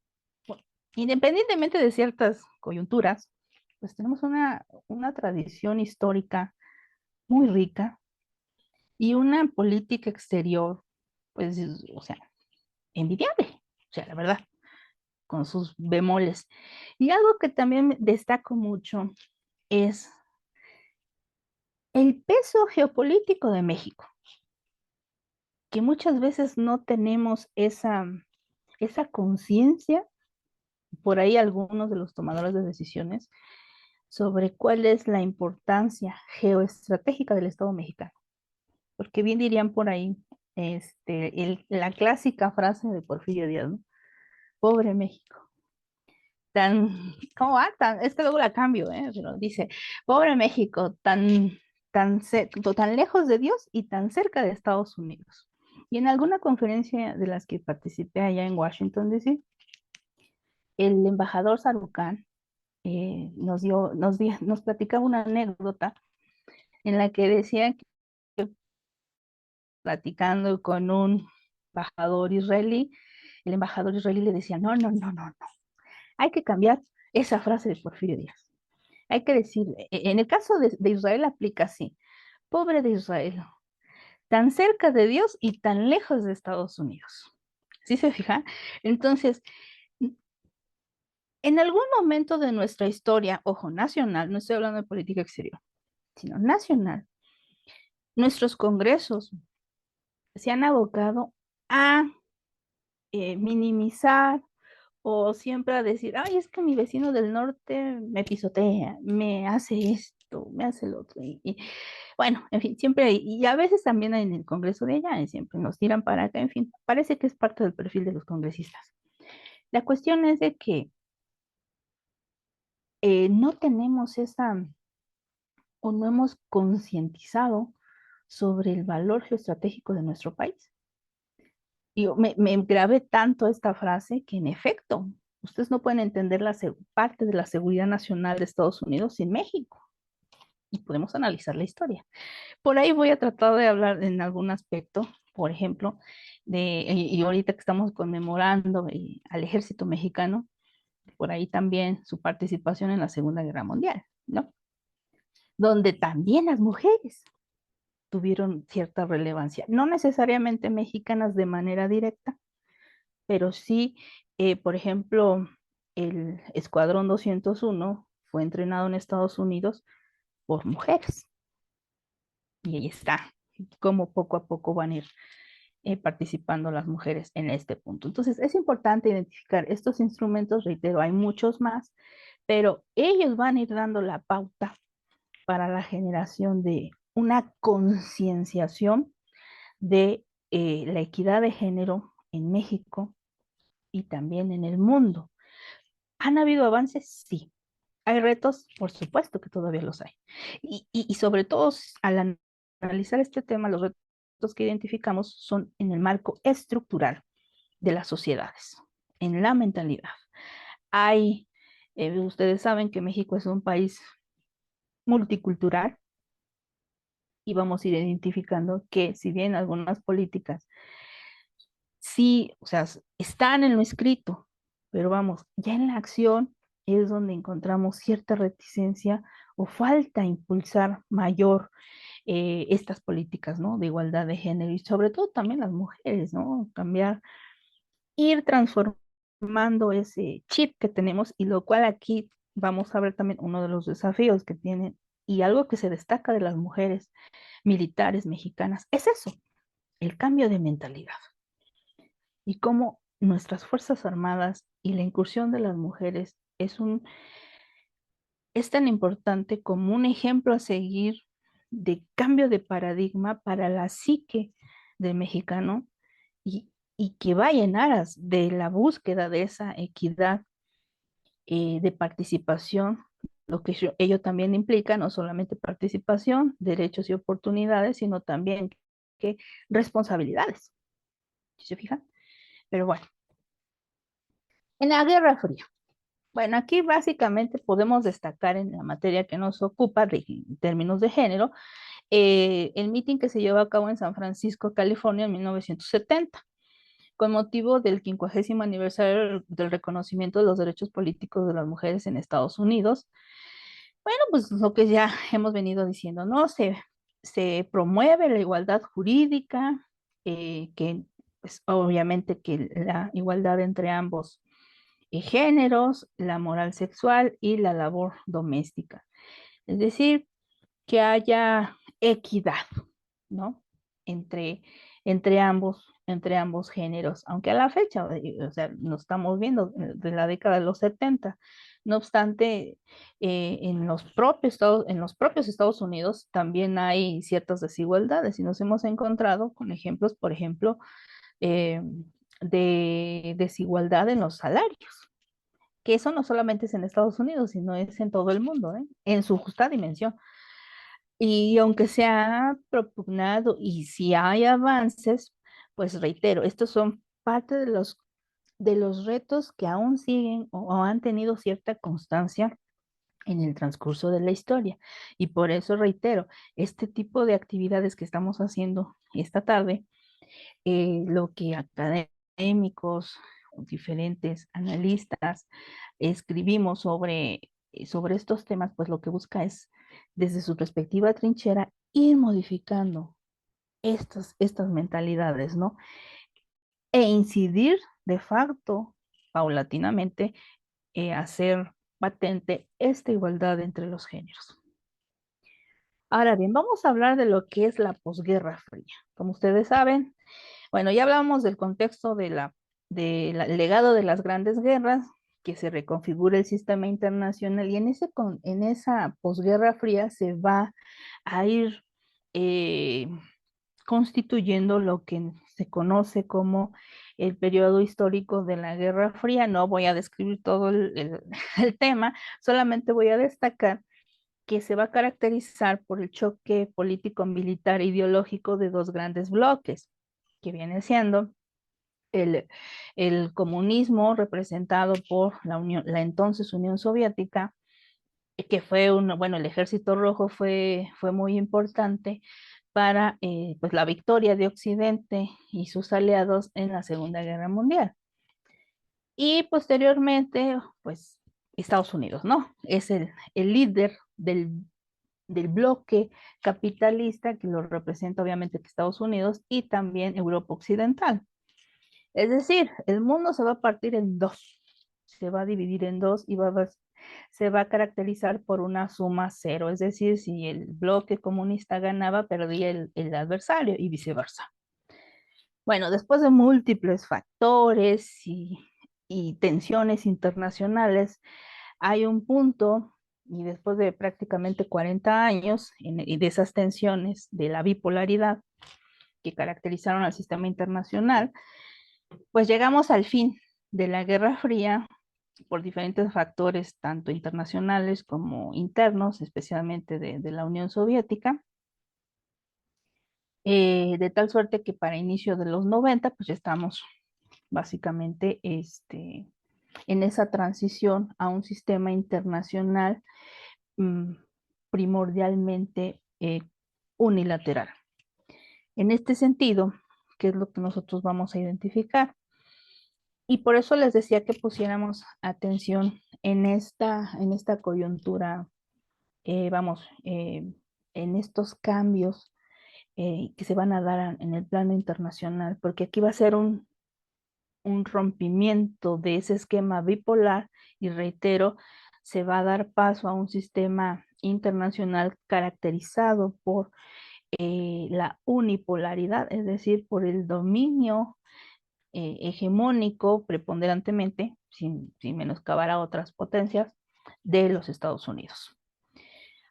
independientemente de ciertas coyunturas, pues tenemos una tradición histórica muy rica y una política exterior, pues, o sea, envidiable, o sea, la verdad, con sus bemoles. Y algo que también destaco mucho es el peso geopolítico de México, que muchas veces no tenemos esa conciencia, por ahí algunos de los tomadores de decisiones, sobre cuál es la importancia geoestratégica del Estado mexicano. Porque bien dirían por ahí, la clásica frase de Porfirio Díaz, ¿no? Pobre México. ¿Cómo va? Es que luego la cambio, ¿eh? Pero dice, pobre México, tan lejos de Dios y tan cerca de Estados Unidos. Y en alguna conferencia de las que participé allá en Washington, D.C., el embajador Sarucán nos platicaba una anécdota en la que decía que platicando con un embajador israelí, el embajador israelí le decía, no, no, no, no, no, hay que cambiar esa frase de Porfirio Díaz. Hay que decir, en el caso de Israel aplica así, pobre de Israel, tan cerca de Dios y tan lejos de Estados Unidos. ¿Sí se fija? Entonces, en algún momento de nuestra historia, ojo, nacional, no estoy hablando de política exterior, sino nacional, nuestros congresos se han abocado a minimizar o siempre a decir, ay, es que mi vecino del norte me pisotea, me hace esto, me hace lo otro. Bueno, en fin, siempre, y a veces también en el Congreso de allá, siempre nos tiran para acá, en fin, parece que es parte del perfil de los congresistas. La cuestión es de que no tenemos esa, o no hemos concientizado sobre el valor geoestratégico de nuestro país. Y me grabé tanto esta frase que en efecto, ustedes no pueden entender la parte de la seguridad nacional de Estados Unidos sin México. Y podemos analizar la historia. Por ahí voy a tratar de hablar en algún aspecto, por ejemplo, y ahorita que estamos conmemorando al ejército mexicano, por ahí también su participación en la Segunda Guerra Mundial, ¿no? Donde también las mujeres tuvieron cierta relevancia, no necesariamente mexicanas de manera directa, pero sí, por ejemplo, el Escuadrón 201 fue entrenado en Estados Unidos por mujeres. Y ahí está, cómo poco a poco van a ir participando las mujeres en este punto. Entonces, es importante identificar estos instrumentos, reitero, hay muchos más, pero ellos van a ir dando la pauta para la generación de una concienciación de la equidad de género en México y también en el mundo. ¿Han habido avances? Sí. ¿Hay retos? Por supuesto que todavía los hay. Y sobre todo al analizar este tema, los retos que identificamos son en el marco estructural de las sociedades, en la mentalidad. Hay, ustedes saben que México es un país multicultural y vamos a ir identificando que si bien algunas políticas sí, o sea, están en lo escrito, pero vamos, ya en la acción es donde encontramos cierta reticencia o falta impulsar mayor estas políticas, ¿no? De igualdad de género y sobre todo también las mujeres, ¿no? Cambiar, ir transformando ese chip que tenemos y lo cual aquí vamos a ver también uno de los desafíos que tienen y algo que se destaca de las mujeres militares mexicanas es eso, el cambio de mentalidad y cómo nuestras Fuerzas Armadas y la incursión de las mujeres es tan importante como un ejemplo a seguir de cambio de paradigma para la psique del mexicano y, y que vaya en aras de la búsqueda de esa equidad de participación, lo que ello también implica no solamente participación, derechos y oportunidades, sino también que responsabilidades. ¿Sí se fijan? Pero bueno, en la Guerra Fría. Bueno, aquí básicamente podemos destacar en la materia que nos ocupa en términos de género, el meeting que se llevó a cabo en San Francisco, California, en 1970, con motivo del 50º aniversario del reconocimiento de los derechos políticos de las mujeres en Estados Unidos. Bueno, pues lo que ya hemos venido diciendo, ¿no? Se promueve la igualdad jurídica, que pues, obviamente que la igualdad entre ambos géneros, la moral sexual y la labor doméstica. Es decir, que haya equidad, ¿no? Entre, entre ambos géneros, aunque a la fecha, o sea, nos estamos viendo de la década de los 70. No obstante, en los propios Estados Unidos también hay ciertas desigualdades y nos hemos encontrado con ejemplos, por ejemplo, eh, de desigualdad en los salarios, que eso no solamente es en Estados Unidos, sino es en todo el mundo, ¿eh? En su justa dimensión. Y aunque se ha propugnado y si hay avances, pues reitero, estos son parte de los retos que aún siguen o han tenido cierta constancia en el transcurso de la historia. Y por eso reitero, este tipo de actividades que estamos haciendo esta tarde, lo que académicos, diferentes analistas escribimos sobre estos temas, pues lo que busca es, desde su perspectiva trinchera, ir modificando estas mentalidades, ¿no? E incidir de facto, paulatinamente, hacer patente esta igualdad entre los géneros. Ahora bien, vamos a hablar de lo que es la posguerra fría. Como ustedes saben, bueno, ya hablamos del contexto del legado de las grandes guerras, que se reconfigura el sistema internacional y en esa posguerra fría se va a ir eh, constituyendo lo que se conoce como el periodo histórico de la Guerra Fría. No voy a describir todo el tema, solamente voy a destacar que se va a caracterizar por el choque político, militar e ideológico de dos grandes bloques, que viene siendo el, el comunismo representado por la entonces Unión Soviética, que fue bueno, el Ejército Rojo fue muy importante para pues la victoria de Occidente y sus aliados en la Segunda Guerra Mundial. Y posteriormente, pues Estados Unidos, ¿no? Es el líder del bloque capitalista que lo representa obviamente que Estados Unidos y también Europa Occidental. Es decir, el mundo se va a partir en dos, se va a dividir en dos y se va a caracterizar por una suma cero, es decir, si el bloque comunista ganaba, perdía el adversario y viceversa. Bueno, después de múltiples factores y tensiones internacionales, hay un punto, y después de prácticamente 40 años y de esas tensiones de la bipolaridad que caracterizaron al sistema internacional, pues llegamos al fin de la Guerra Fría por diferentes factores, tanto internacionales como internos, especialmente de la Unión Soviética, de tal suerte que para inicio de los 90, pues ya estamos básicamente en esa transición a un sistema internacional mm, primordialmente unilateral. En este sentido, ¿qué es lo que nosotros vamos a identificar? Y por eso les decía que pusiéramos atención en esta coyuntura, vamos, en estos cambios que se van a dar en el plano internacional, porque aquí va a ser un rompimiento de ese esquema bipolar y reitero, se va a dar paso a un sistema internacional caracterizado por la unipolaridad, es decir, por el dominio hegemónico preponderantemente, sin menoscabar a otras potencias, de los Estados Unidos.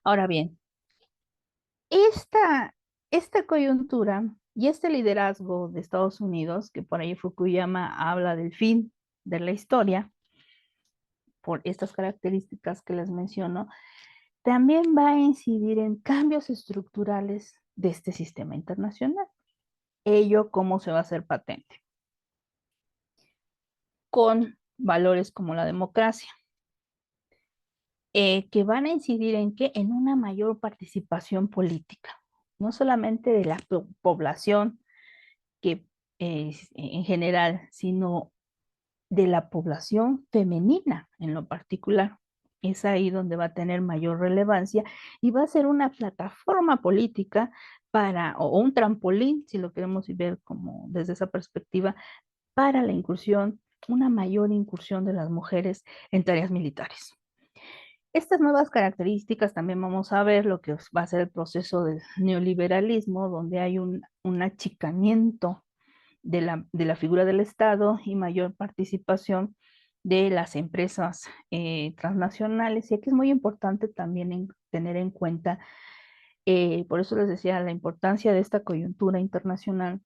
Ahora bien, esta, esta coyuntura y este liderazgo de Estados Unidos, que por ahí Fukuyama habla del fin de la historia, por estas características que les menciono, también va a incidir en cambios estructurales de este sistema internacional. Ello, ¿cómo se va a hacer patente? Con valores como la democracia, que van a incidir en qué? En una mayor participación política, no solamente de la población que en general, sino de la población femenina en lo particular. Es ahí donde va a tener mayor relevancia y va a ser una plataforma política o un trampolín, si lo queremos ver como desde esa perspectiva, para la incursión, una mayor incursión de las mujeres en tareas militares. Estas nuevas características también vamos a ver lo que va a ser el proceso del neoliberalismo, donde hay un achicamiento de la figura del Estado y mayor participación de las empresas transnacionales. Y aquí es muy importante también tener en cuenta, por eso les decía, la importancia de esta coyuntura internacional,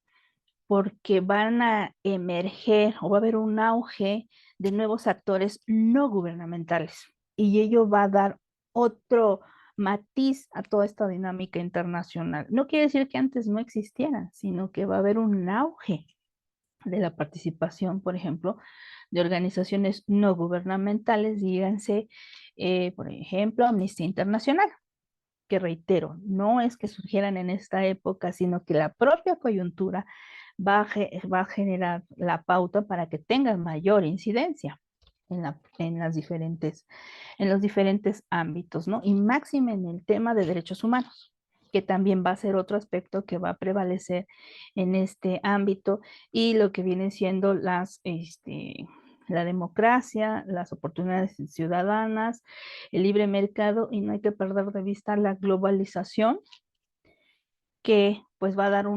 porque van a emerger o va a haber un auge de nuevos actores no gubernamentales y ello va a dar otro matiz a toda esta dinámica internacional. No quiere decir que antes no existieran, sino que va a haber un auge de la participación, por ejemplo, de organizaciones no gubernamentales, díganse, por ejemplo, Amnistía Internacional, que reitero, no es que surgieran en esta época, sino que la propia coyuntura va a generar la pauta para que tengan mayor incidencia en los diferentes ámbitos, ¿no? Y máxime en el tema de derechos humanos, que también va a ser otro aspecto que va a prevalecer en este ámbito y lo que vienen siendo la democracia, las oportunidades ciudadanas, el libre mercado, y no hay que perder de vista la globalización, que pues va a dar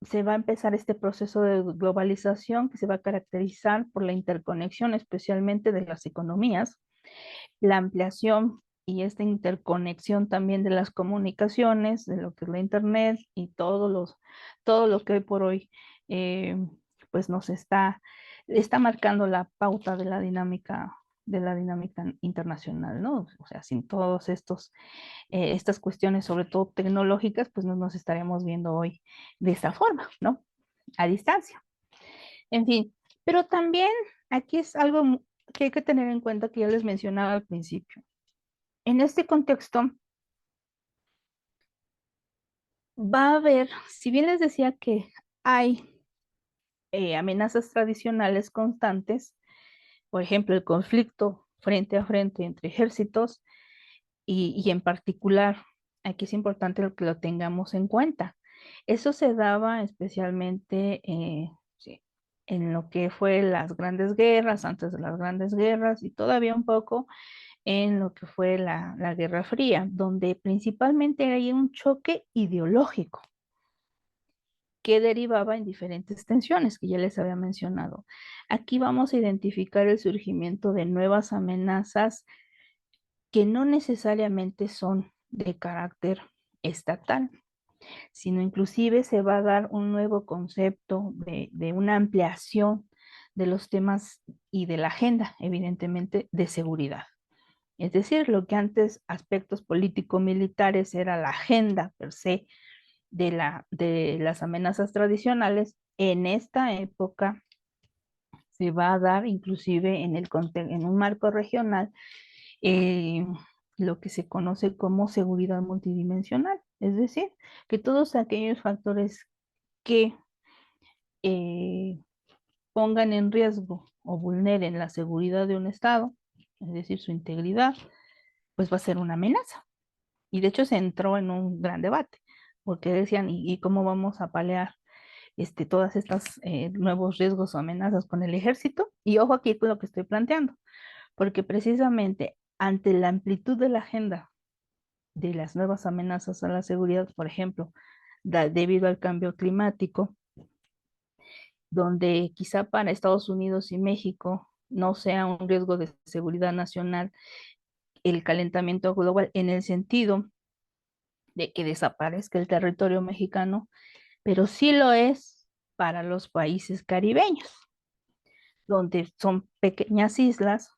se va a empezar este proceso de globalización que se va a caracterizar por la interconexión, especialmente de las economías, la ampliación y esta interconexión también de las comunicaciones, de lo que es la internet y todo lo que hoy por hoy eh, pues nos está marcando la pauta de la dinámica internacional, ¿no? O sea, sin todos estas cuestiones, sobre todo tecnológicas, pues no nos estaríamos viendo hoy de esta forma, ¿no? A distancia. En fin, pero también aquí es algo que hay que tener en cuenta que ya les mencionaba al principio. En este contexto va a haber, si bien les decía que hay amenazas tradicionales constantes, por ejemplo, el conflicto frente a frente entre ejércitos y en particular, aquí es importante que lo tengamos en cuenta. Eso se daba especialmente sí, en lo que fue las grandes guerras, antes de las grandes guerras y todavía un poco en lo que fue la Guerra Fría, donde principalmente hay un choque ideológico que derivaba en diferentes tensiones que ya les había mencionado. Aquí vamos a identificar el surgimiento de nuevas amenazas que no necesariamente son de carácter estatal, sino inclusive se va a dar un nuevo concepto de una ampliación de los temas y de la agenda, evidentemente, de seguridad. Es decir, lo que antes aspectos político-militares era la agenda per se de las amenazas tradicionales, en esta época se va a dar inclusive en un marco regional eh, lo que se conoce como seguridad multidimensional, es decir, que todos aquellos factores que eh, pongan en riesgo o vulneren la seguridad de un Estado, es decir, su integridad, pues va a ser una amenaza. Y de hecho se entró en un gran debate, porque decían, ¿y cómo vamos a paliar todas estas nuevos riesgos o amenazas con el ejército? Y ojo aquí con lo que estoy planteando, porque precisamente ante la amplitud de la agenda de las nuevas amenazas a la seguridad, por ejemplo, debido al cambio climático, donde quizá para Estados Unidos y México no sea un riesgo de seguridad nacional el calentamiento global en el sentido de que desaparezca el territorio mexicano, pero sí lo es para los países caribeños, donde son pequeñas islas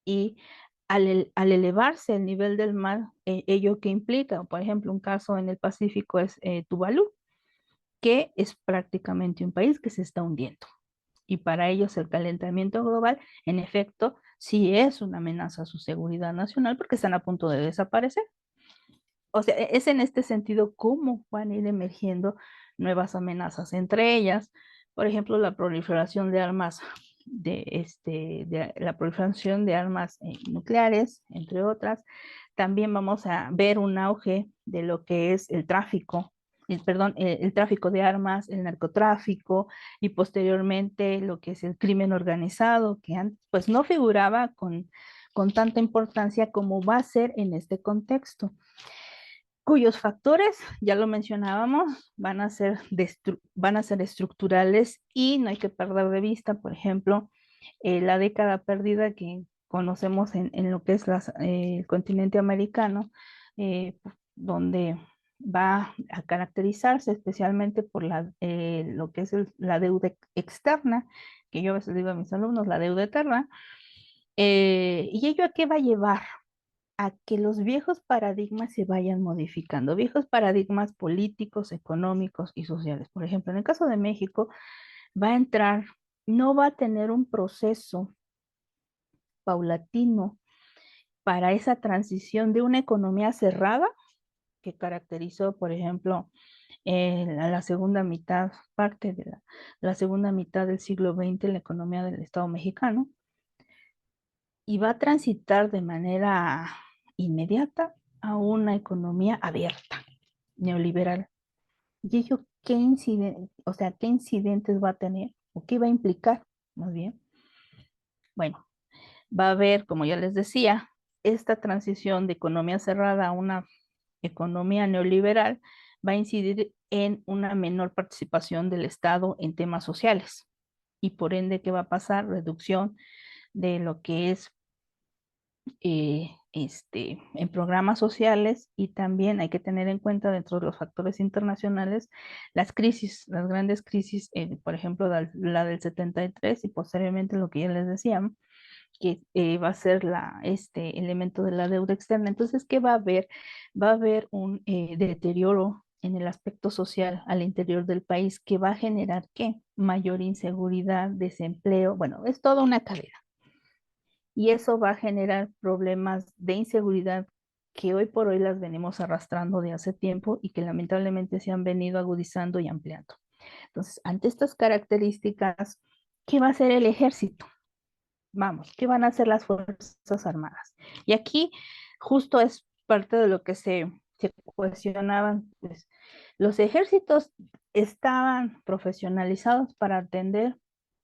y al elevarse el nivel del mar, ello que implica, por ejemplo, un caso en el Pacífico es Tuvalu, que es prácticamente un país que se está hundiendo. Y para ellos el calentamiento global, en efecto, sí es una amenaza a su seguridad nacional porque están a punto de desaparecer. O sea, es en este sentido cómo van a ir emergiendo nuevas amenazas, entre ellas, por ejemplo, la proliferación de armas, de la proliferación de armas nucleares, entre otras. También vamos a ver un auge de lo que es el tráfico, perdón, el tráfico de armas, el narcotráfico y posteriormente lo que es el crimen organizado, que antes pues no figuraba con tanta importancia como va a ser en este contexto, cuyos factores, ya lo mencionábamos, van a ser estructurales y no hay que perder de vista, por ejemplo, la década perdida que conocemos en lo que es el continente americano, donde va a caracterizarse especialmente por lo que es la deuda externa, que yo a veces digo a mis alumnos, la deuda eterna. ¿Y ello a qué va a llevar? A que los viejos paradigmas se vayan modificando, viejos paradigmas políticos, económicos y sociales. Por ejemplo, en el caso de México, va a entrar, no va a tener un proceso paulatino para esa transición de una economía cerrada que caracterizó, por ejemplo, la segunda mitad, parte de la segunda mitad del siglo XX, la economía del Estado mexicano, y va a transitar de manera inmediata a una economía abierta, neoliberal. ¿Y ello o sea, qué incidentes va a tener o qué va a implicar, más bien, Bueno, va a haber, como ya les decía, esta transición de economía cerrada a una economía neoliberal va a incidir en una menor participación del Estado en temas sociales y por ende, ¿qué va a pasar? Reducción de lo que es en programas sociales y también hay que tener en cuenta dentro de los factores internacionales las crisis, las grandes crisis, por ejemplo, la del 73 y posteriormente lo que ya les decía, que va a ser este elemento de la deuda externa. Entonces, ¿qué va a haber? Va a haber un deterioro en el aspecto social al interior del país que va a generar ¿qué? Mayor inseguridad, desempleo, bueno, es toda una cadena. Y eso va a generar problemas de inseguridad que hoy por hoy las venimos arrastrando de hace tiempo y que lamentablemente se han venido agudizando y ampliando. Entonces, ante estas características, ¿qué va a hacer el ejército? Vamos, ¿qué van a hacer las Fuerzas Armadas? Y aquí justo es parte de lo que se cuestionaban, pues los ejércitos estaban profesionalizados para atender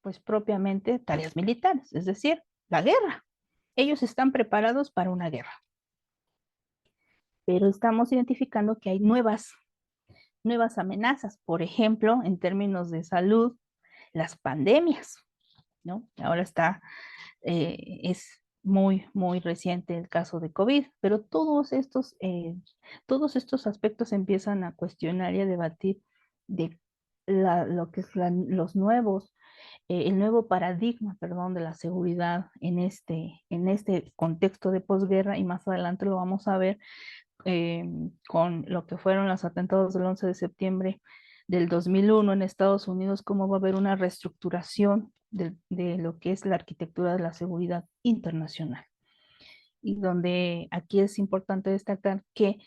pues propiamente tareas militares, es decir, la guerra. Ellos están preparados para una guerra, pero estamos identificando que hay nuevas amenazas, por ejemplo, en términos de salud, las pandemias, ¿no? Ahora es muy reciente el caso de COVID, pero todos estos aspectos empiezan a cuestionar y a debatir de lo que es el nuevo paradigma, perdón, de la seguridad en este contexto de posguerra y más adelante lo vamos a ver eh, con lo que fueron los atentados del 11 de septiembre del 2001 en Estados Unidos, cómo va a haber una reestructuración de lo que es la arquitectura de la seguridad internacional. Y donde aquí es importante destacar que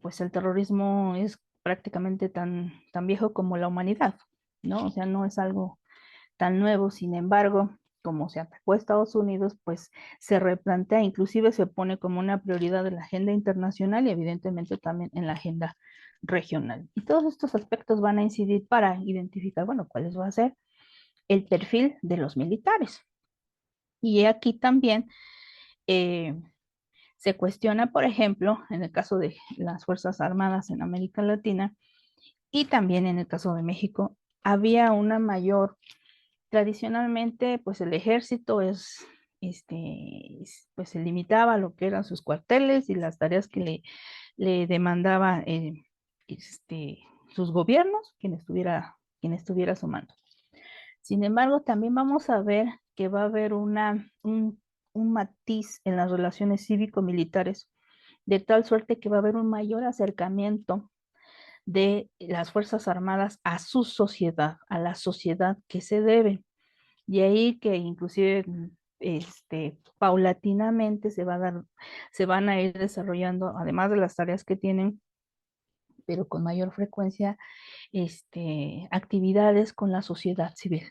pues el terrorismo es prácticamente tan viejo como la humanidad, ¿no? O sea, no es algo tan nuevo, sin embargo, como se atacó a Estados Unidos, pues se replantea, inclusive se pone como una prioridad de la agenda internacional y evidentemente también en la agenda regional. Y todos estos aspectos van a incidir para identificar, bueno, cuáles va a ser el perfil de los militares. Y aquí también eh, se cuestiona, por ejemplo, en el caso de las Fuerzas Armadas en América Latina y también en el caso de México, había una mayor. Tradicionalmente, pues el ejército pues se limitaba a lo que eran sus cuarteles y las tareas que le demandaba sus gobiernos, quien estuviera a su mando. Sin embargo, también vamos a ver que va a haber un matiz en las relaciones cívico-militares, de tal suerte que va a haber un mayor acercamiento de las Fuerzas Armadas a su sociedad, a la sociedad que se debe. Y ahí que inclusive paulatinamente se van a ir desarrollando, además de las tareas que tienen, pero con mayor frecuencia, actividades con la sociedad civil.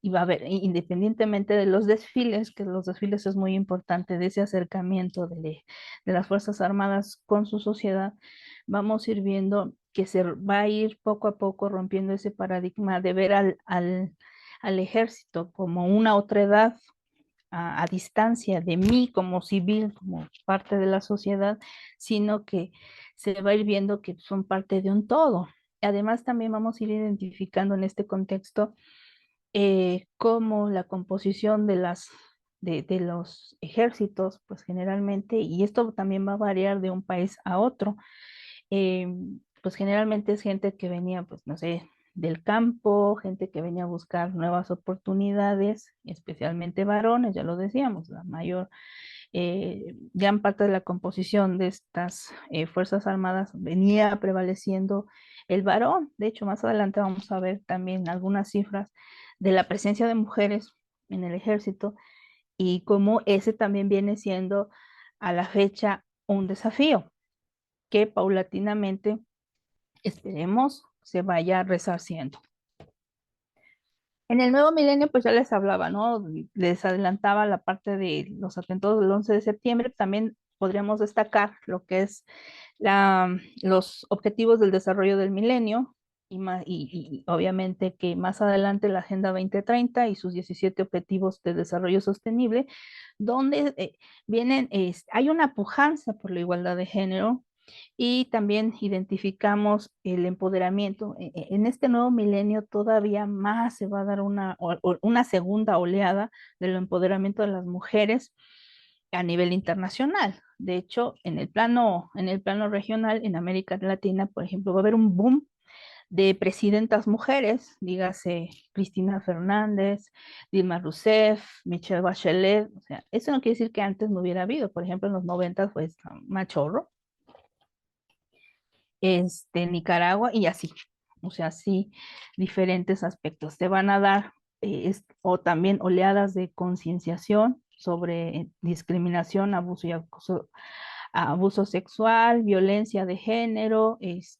Y va a haber, independientemente de los desfiles, que los desfiles es muy importante, de ese acercamiento de las Fuerzas Armadas con su sociedad, vamos a ir viendo que se va a ir poco a poco rompiendo ese paradigma de ver al ejército como una otredad a distancia de mí como civil, como parte de la sociedad, sino que se va a ir viendo que son parte de un todo. Además, también vamos a ir identificando en este contexto cómo la composición de los ejércitos, pues generalmente, y esto también va a variar de un país a otro, eh, pues generalmente es gente que venía, pues no sé, del campo, gente que venía a buscar nuevas oportunidades, especialmente varones, ya lo decíamos, gran parte de la composición de estas Fuerzas Armadas venía prevaleciendo el varón. De hecho, más adelante vamos a ver también algunas cifras de la presencia de mujeres en el ejército y cómo ese también viene siendo a la fecha un desafío que paulatinamente esperemos se vaya resarciendo. En el nuevo milenio, pues ya les hablaba, ¿no? Les adelantaba la parte de los atentados del 11 de septiembre. También podríamos destacar lo que es los objetivos del desarrollo del milenio, y obviamente que más adelante la Agenda 2030 y sus 17 Objetivos de Desarrollo Sostenible, donde hay una pujanza por la igualdad de género y también identificamos el empoderamiento. En este nuevo milenio todavía más se va a dar una segunda oleada del empoderamiento de las mujeres a nivel internacional. De hecho, en el plano regional, en América Latina, por ejemplo, va a haber un boom de presidentas mujeres, dígase Cristina Fernández, Dilma Rousseff, Michelle Bachelet. O sea, eso no quiere decir que antes no hubiera habido. Por ejemplo, en los 90 fue Machorro, Nicaragua y así. O sea, sí, diferentes aspectos. Te van a dar o también oleadas de concienciación sobre discriminación, abuso y acoso, abuso sexual, violencia de género.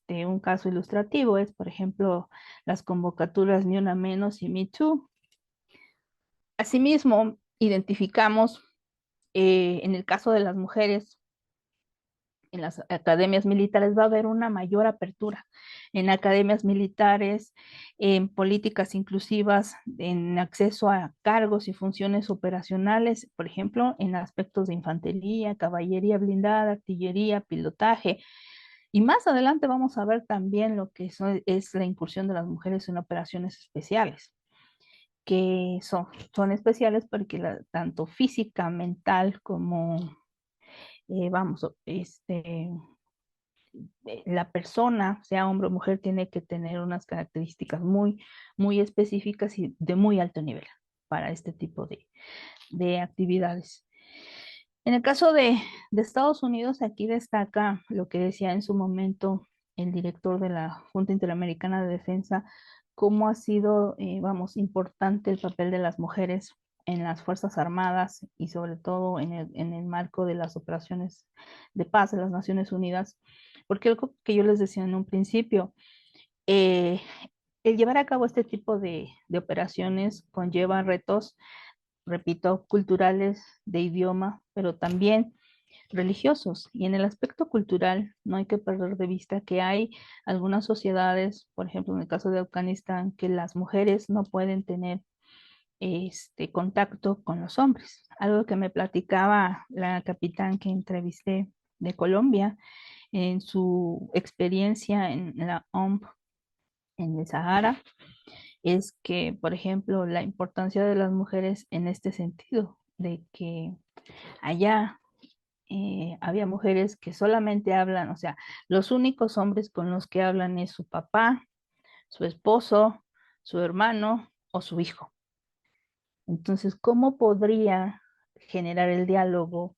Un caso ilustrativo es, por ejemplo, las convocatorias Ni Una Menos y Me Too. Asimismo, identificamos en el caso de las mujeres en las academias militares va a haber una mayor apertura en academias militares, en políticas inclusivas, en acceso a cargos y funciones operacionales, por ejemplo, en aspectos de infantería, caballería blindada, artillería, pilotaje. Y más adelante vamos a ver también lo que es la incursión de las mujeres en operaciones especiales, que son especiales porque tanto física, mental como, vamos, la persona, sea hombre o mujer, tiene que tener unas características muy, muy específicas y de muy alto nivel para este tipo de actividades. En el caso de Estados Unidos, aquí destaca lo que decía en su momento el director de la Junta Interamericana de Defensa, cómo ha sido, vamos, importante el papel de las mujeres en las Fuerzas Armadas y sobre todo en el marco de las operaciones de paz de las Naciones Unidas, porque algo que yo les decía en un principio, eh, el llevar a cabo este tipo de operaciones conlleva retos, repito, culturales, de idioma, pero también religiosos. Y en el aspecto cultural, no hay que perder de vista que hay algunas sociedades, por ejemplo, en el caso de Afganistán, que las mujeres no pueden tener contacto con los hombres. Algo que me platicaba la capitán que entrevisté de Colombia en su experiencia en la OMP en el Sahara, es que, por ejemplo, la importancia de las mujeres en este sentido, de que allá había mujeres que solamente hablan, o sea, los únicos hombres con los que hablan es su papá, su esposo, su hermano o su hijo. Entonces, ¿cómo podría generar el diálogo,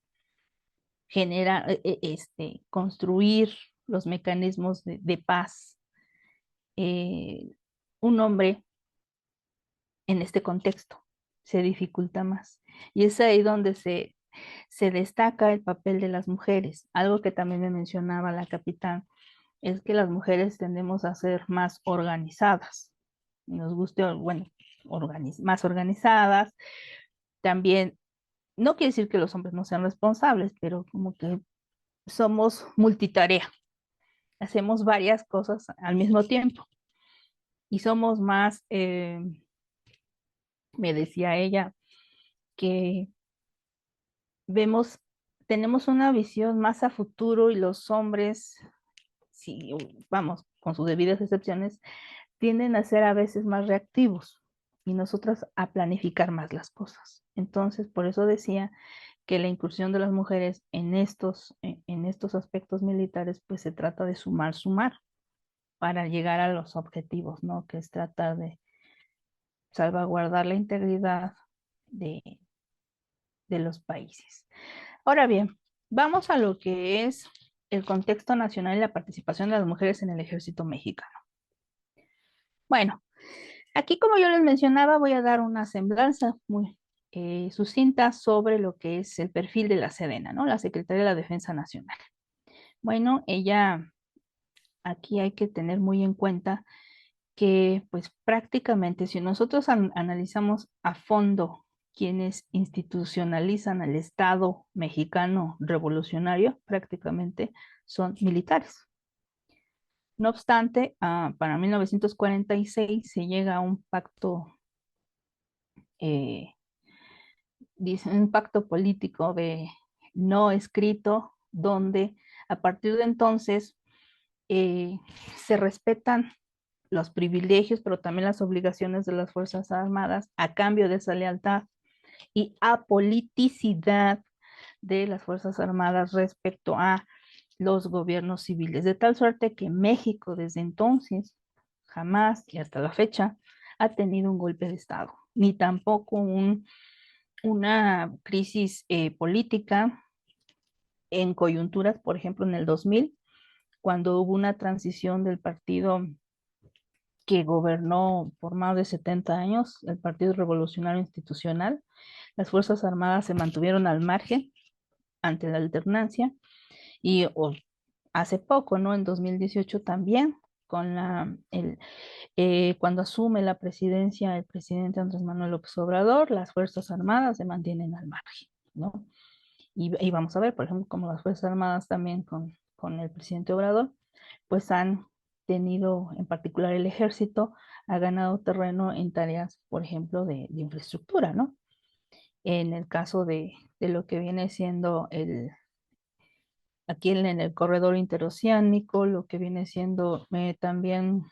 construir los mecanismos de paz un hombre en este contexto? Se dificulta más. Y es ahí donde se destaca el papel de las mujeres. Algo que también me mencionaba la capitán es que las mujeres tendemos a ser más organizadas. Nos guste, bueno, más organizadas. También, no quiere decir que los hombres no sean responsables, pero como que somos multitarea. Hacemos varias cosas al mismo tiempo y somos más, me decía ella, que vemos, tenemos una visión más a futuro y los hombres, si vamos, con sus debidas excepciones, tienden a ser a veces más reactivos y nosotras a planificar más las cosas. Entonces, por eso decía que la incursión de las mujeres en estos aspectos militares, pues se trata de sumar para llegar a los objetivos, ¿no? Que es tratar de salvaguardar la integridad de, de los países. Ahora bien, vamos a lo que es el contexto nacional y la participación de las mujeres en el ejército mexicano. Bueno, aquí como yo les mencionaba, voy a dar una semblanza muy sucinta sobre lo que es el perfil de la Sedena, ¿no? La Secretaría de la Defensa Nacional. Bueno, ella, aquí hay que tener muy en cuenta que pues prácticamente si nosotros analizamos a fondo quienes institucionalizan al Estado mexicano revolucionario, prácticamente son militares. No obstante, para 1946 se llega a un pacto, eh, un pacto político de no escrito, donde a partir de entonces se respetan los privilegios, pero también las obligaciones de las Fuerzas Armadas a cambio de esa lealtad y apoliticidad de las Fuerzas Armadas respecto a los gobiernos civiles, de tal suerte que México desde entonces jamás y hasta la fecha ha tenido un golpe de Estado, ni tampoco una crisis política en coyunturas, por ejemplo, en el 2000, cuando hubo una transición del partido que gobernó por más de 70 años, el Partido Revolucionario Institucional. Las Fuerzas Armadas se mantuvieron al margen ante la alternancia y hace poco, ¿no? En 2018 también, con cuando asume la presidencia el presidente Andrés Manuel López Obrador, las Fuerzas Armadas se mantienen al margen, ¿no? Y vamos a ver, por ejemplo, como las Fuerzas Armadas también con el presidente Obrador, pues han tenido, en particular el ejército, ha ganado terreno en tareas, por ejemplo, de infraestructura, ¿no? En el caso de lo que viene siendo aquí en el corredor interoceánico, lo que viene siendo también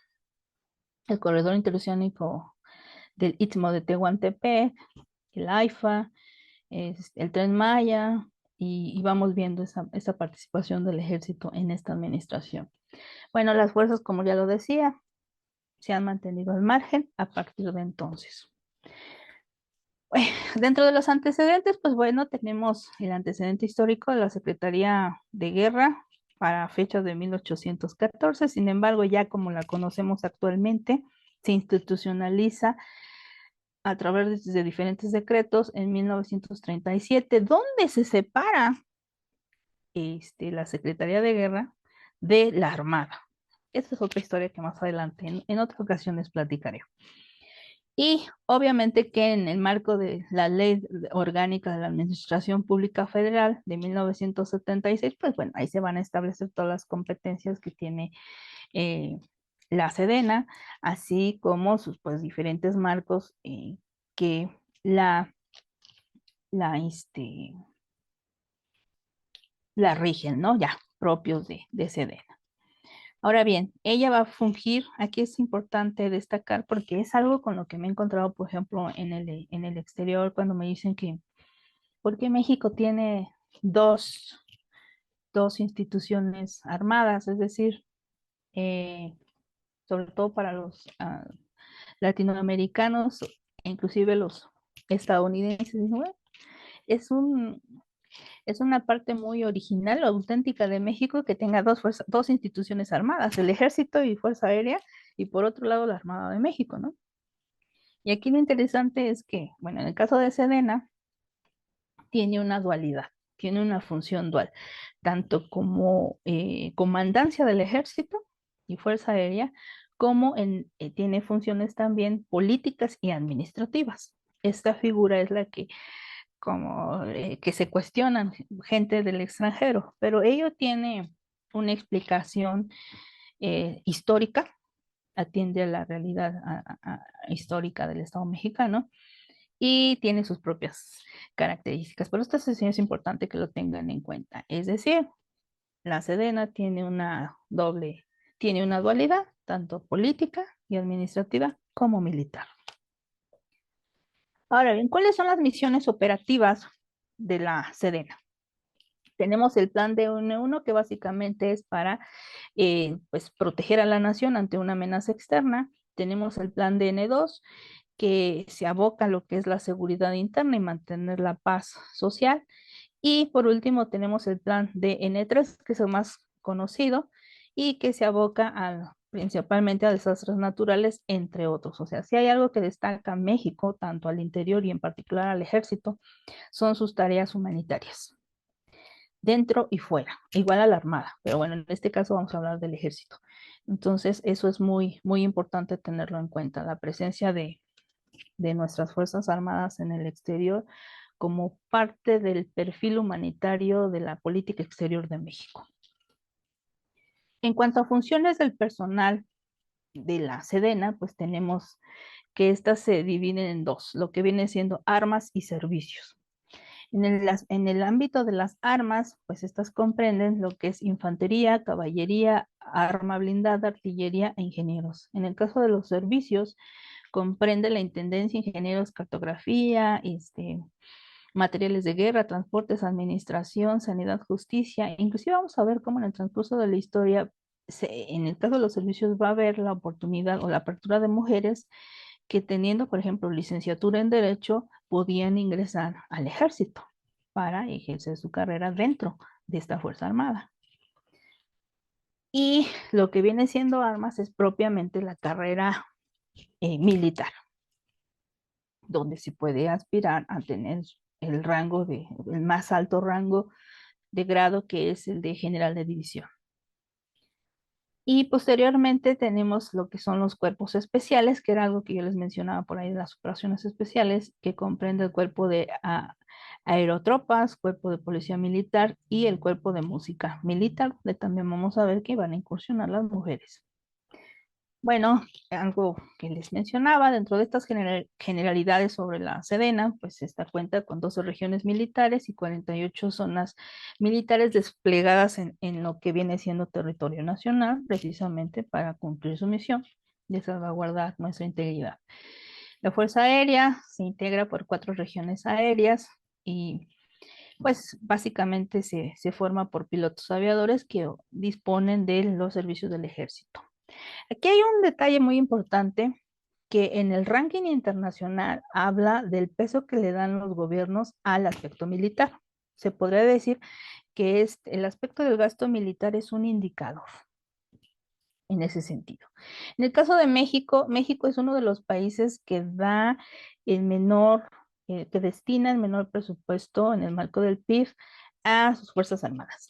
el corredor interoceánico del Istmo de Tehuantepec, el AIFA, el Tren Maya, y vamos viendo esa participación del ejército en esta administración. Bueno, las fuerzas, como ya lo decía, se han mantenido al margen a partir de entonces. Dentro de los antecedentes, pues bueno, tenemos el antecedente histórico de la Secretaría de Guerra para fechas de 1814. Sin embargo, ya como la conocemos actualmente, se institucionaliza a través de diferentes decretos en 1937, donde se separa la Secretaría de Guerra de la Armada. Esta es otra historia que más adelante, en otras ocasiones, platicaré. Y obviamente que en el marco de la Ley Orgánica de la Administración Pública Federal de 1976, pues bueno, ahí se van a establecer todas las competencias que tiene eh, la Sedena, así como sus pues diferentes marcos que la, la, este, la rigen, ¿no? Ya, propios de Sedena. Ahora bien, ella va a fungir, aquí es importante destacar porque es algo con lo que me he encontrado, por ejemplo, en el exterior, cuando me dicen que, ¿por qué México tiene dos instituciones armadas? Es decir, eh, sobre todo para los latinoamericanos, inclusive los estadounidenses, ¿no? Es un, es una parte muy original, auténtica de México que tenga dos instituciones armadas, el Ejército y Fuerza Aérea, y por otro lado la Armada de México, ¿no? Y aquí lo interesante es que, bueno, en el caso de Sedena, tiene una dualidad, tiene una función dual, tanto como comandancia del Ejército y Fuerza Aérea, como tiene funciones también políticas y administrativas. Esta figura es la que como que se cuestionan gente del extranjero, pero ello tiene una explicación histórica, atiende a la realidad histórica del Estado mexicano y tiene sus propias características. Pero esta sesión es importante que lo tengan en cuenta. Es decir, la Sedena tiene una dualidad, tanto política y administrativa como militar. Ahora bien, ¿cuáles son las misiones operativas de la Sedena? Tenemos el plan de N1 que básicamente es para pues, proteger a la nación ante una amenaza externa. Tenemos el plan de N2 que se aboca a lo que es la seguridad interna y mantener la paz social. Y por último tenemos el plan de N3 que es el más conocido y que se aboca principalmente a desastres naturales, entre otros. O sea, si hay algo que destaca México, tanto al interior y en particular al ejército, son sus tareas humanitarias dentro y fuera, igual a la Armada, pero bueno, en este caso vamos a hablar del ejército. Entonces, eso es muy, muy importante tenerlo en cuenta, la presencia de nuestras Fuerzas Armadas en el exterior como parte del perfil humanitario de la política exterior de México. En cuanto a funciones del personal de la Sedena, pues tenemos que estas se dividen en dos, lo que viene siendo armas y servicios. En el ámbito de las armas, pues estas comprenden lo que es infantería, caballería, arma blindada, artillería e ingenieros. En el caso de los servicios, comprende la intendencia, ingenieros, cartografía, materiales de guerra, transportes, administración, sanidad, justicia. Inclusive vamos a ver cómo en el transcurso de la historia, en el caso de los servicios, va a haber la oportunidad o la apertura de mujeres que teniendo, por ejemplo, licenciatura en Derecho, podían ingresar al ejército para ejercer su carrera dentro de esta Fuerza Armada. Y lo que viene siendo armas es propiamente la carrera militar, donde se puede aspirar a tener el más alto rango de grado, que es el de general de división. Y posteriormente tenemos lo que son los cuerpos especiales, que era algo que yo les mencionaba por ahí de las operaciones especiales, que comprende el cuerpo de aerotropas, cuerpo de policía militar y el cuerpo de música militar, donde también vamos a ver que van a incursionar las mujeres. Bueno, algo que les mencionaba, dentro de estas generalidades sobre la Sedena, pues esta cuenta con 12 regiones militares y 48 zonas militares desplegadas en lo que viene siendo territorio nacional, precisamente para cumplir su misión de salvaguardar nuestra integridad. La Fuerza Aérea se integra por 4 regiones aéreas y pues básicamente se forma por pilotos aviadores que disponen de los servicios del ejército. Aquí hay un detalle muy importante que en el ranking internacional habla del peso que le dan los gobiernos al aspecto militar. Se podría decir que el aspecto del gasto militar es un indicador en ese sentido. En el caso de México, México es uno de los países que da el menor, que destina el menor presupuesto en el marco del PIB a sus Fuerzas Armadas.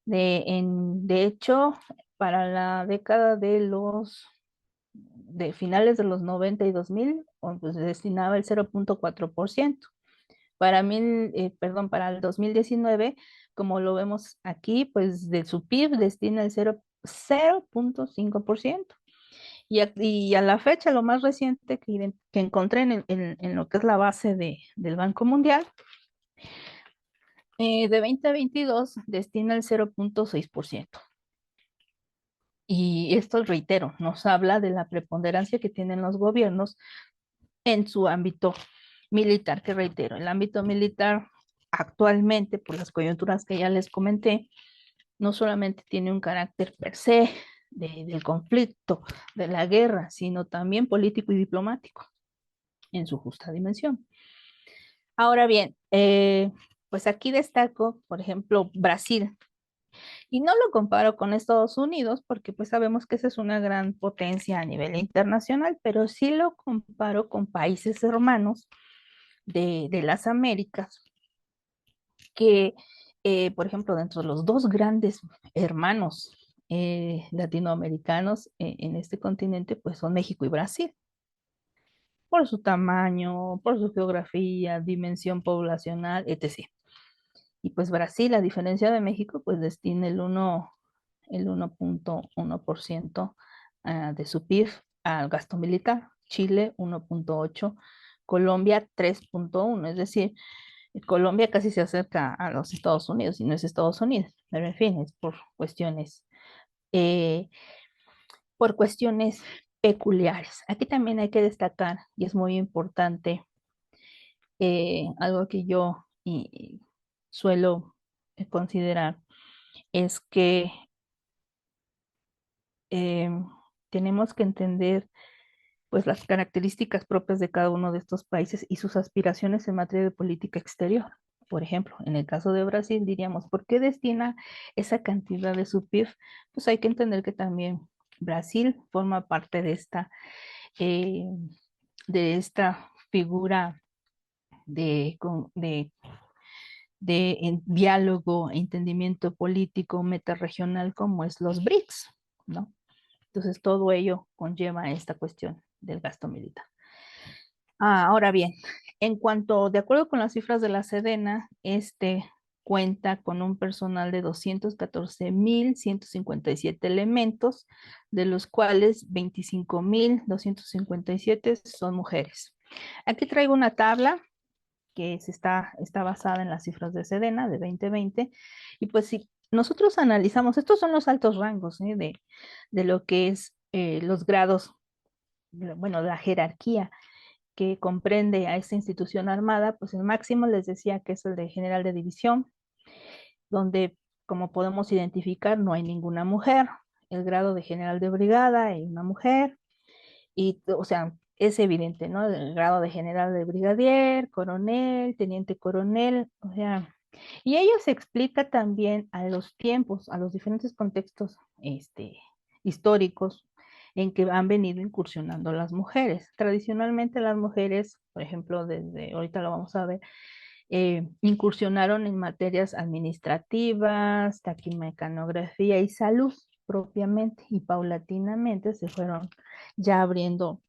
De hecho, para la década de finales de los 90 y 2000, pues se destinaba el 0.4%. Para el 2019, como lo vemos aquí, pues de su PIB destina el 0.5%. Y a la fecha, lo más reciente que encontré en lo que es la base del Banco Mundial, de 2022 destina el 0.6%. Y esto, reitero, nos habla de la preponderancia que tienen los gobiernos en su ámbito militar, que reitero, el ámbito militar actualmente, por las coyunturas que ya les comenté, no solamente tiene un carácter per se del conflicto, de la guerra, sino también político y diplomático en su justa dimensión. Ahora bien, pues aquí destaco, por ejemplo, Brasil. Y no lo comparo con Estados Unidos porque pues sabemos que esa es una gran potencia a nivel internacional, pero sí lo comparo con países hermanos de las Américas, que por ejemplo dentro de los dos grandes hermanos latinoamericanos en este continente pues son México y Brasil, por su tamaño, por su geografía, dimensión poblacional, etc. Y pues Brasil, a diferencia de México, pues destina el 1.1% de su PIB al gasto militar. Chile 1.8%, Colombia 3.1%, es decir, Colombia casi se acerca a los Estados Unidos y no es Estados Unidos, pero en fin, es eh, por cuestiones peculiares. Aquí también hay que destacar, y es muy importante, algo que yo suelo considerar, es que eh, tenemos que entender pues las características propias de cada uno de estos países y sus aspiraciones en materia de política exterior. Por ejemplo, en el caso de Brasil diríamos, ¿por qué destina esa cantidad de su PIB? Pues hay que entender que también Brasil forma parte eh, de esta figura de diálogo, entendimiento político, metarregional como es los BRICS, ¿no? Entonces todo ello conlleva esta cuestión del gasto militar. Ahora bien, de acuerdo con las cifras de la Sedena, cuenta con un personal de 214,157 elementos, de los cuales 25,257 son mujeres. Aquí traigo una tabla que está basada en las cifras de Sedena de 2020, y pues si nosotros analizamos, estos son los altos rangos, de lo que es los grados, bueno, la jerarquía que comprende a esta institución armada, pues el máximo les decía que es el de general de división, donde, como podemos identificar, no hay ninguna mujer. El grado de general de brigada hay una mujer, y, o sea, es evidente, ¿no? El grado de general de brigadier, coronel, teniente coronel, o sea, y ello se explica también a los tiempos, a los diferentes contextos, históricos en que han venido incursionando las mujeres. Tradicionalmente las mujeres, por ejemplo, desde ahorita lo vamos a ver, incursionaron en materias administrativas, taquimecanografía y salud propiamente, y paulatinamente se fueron ya abriendo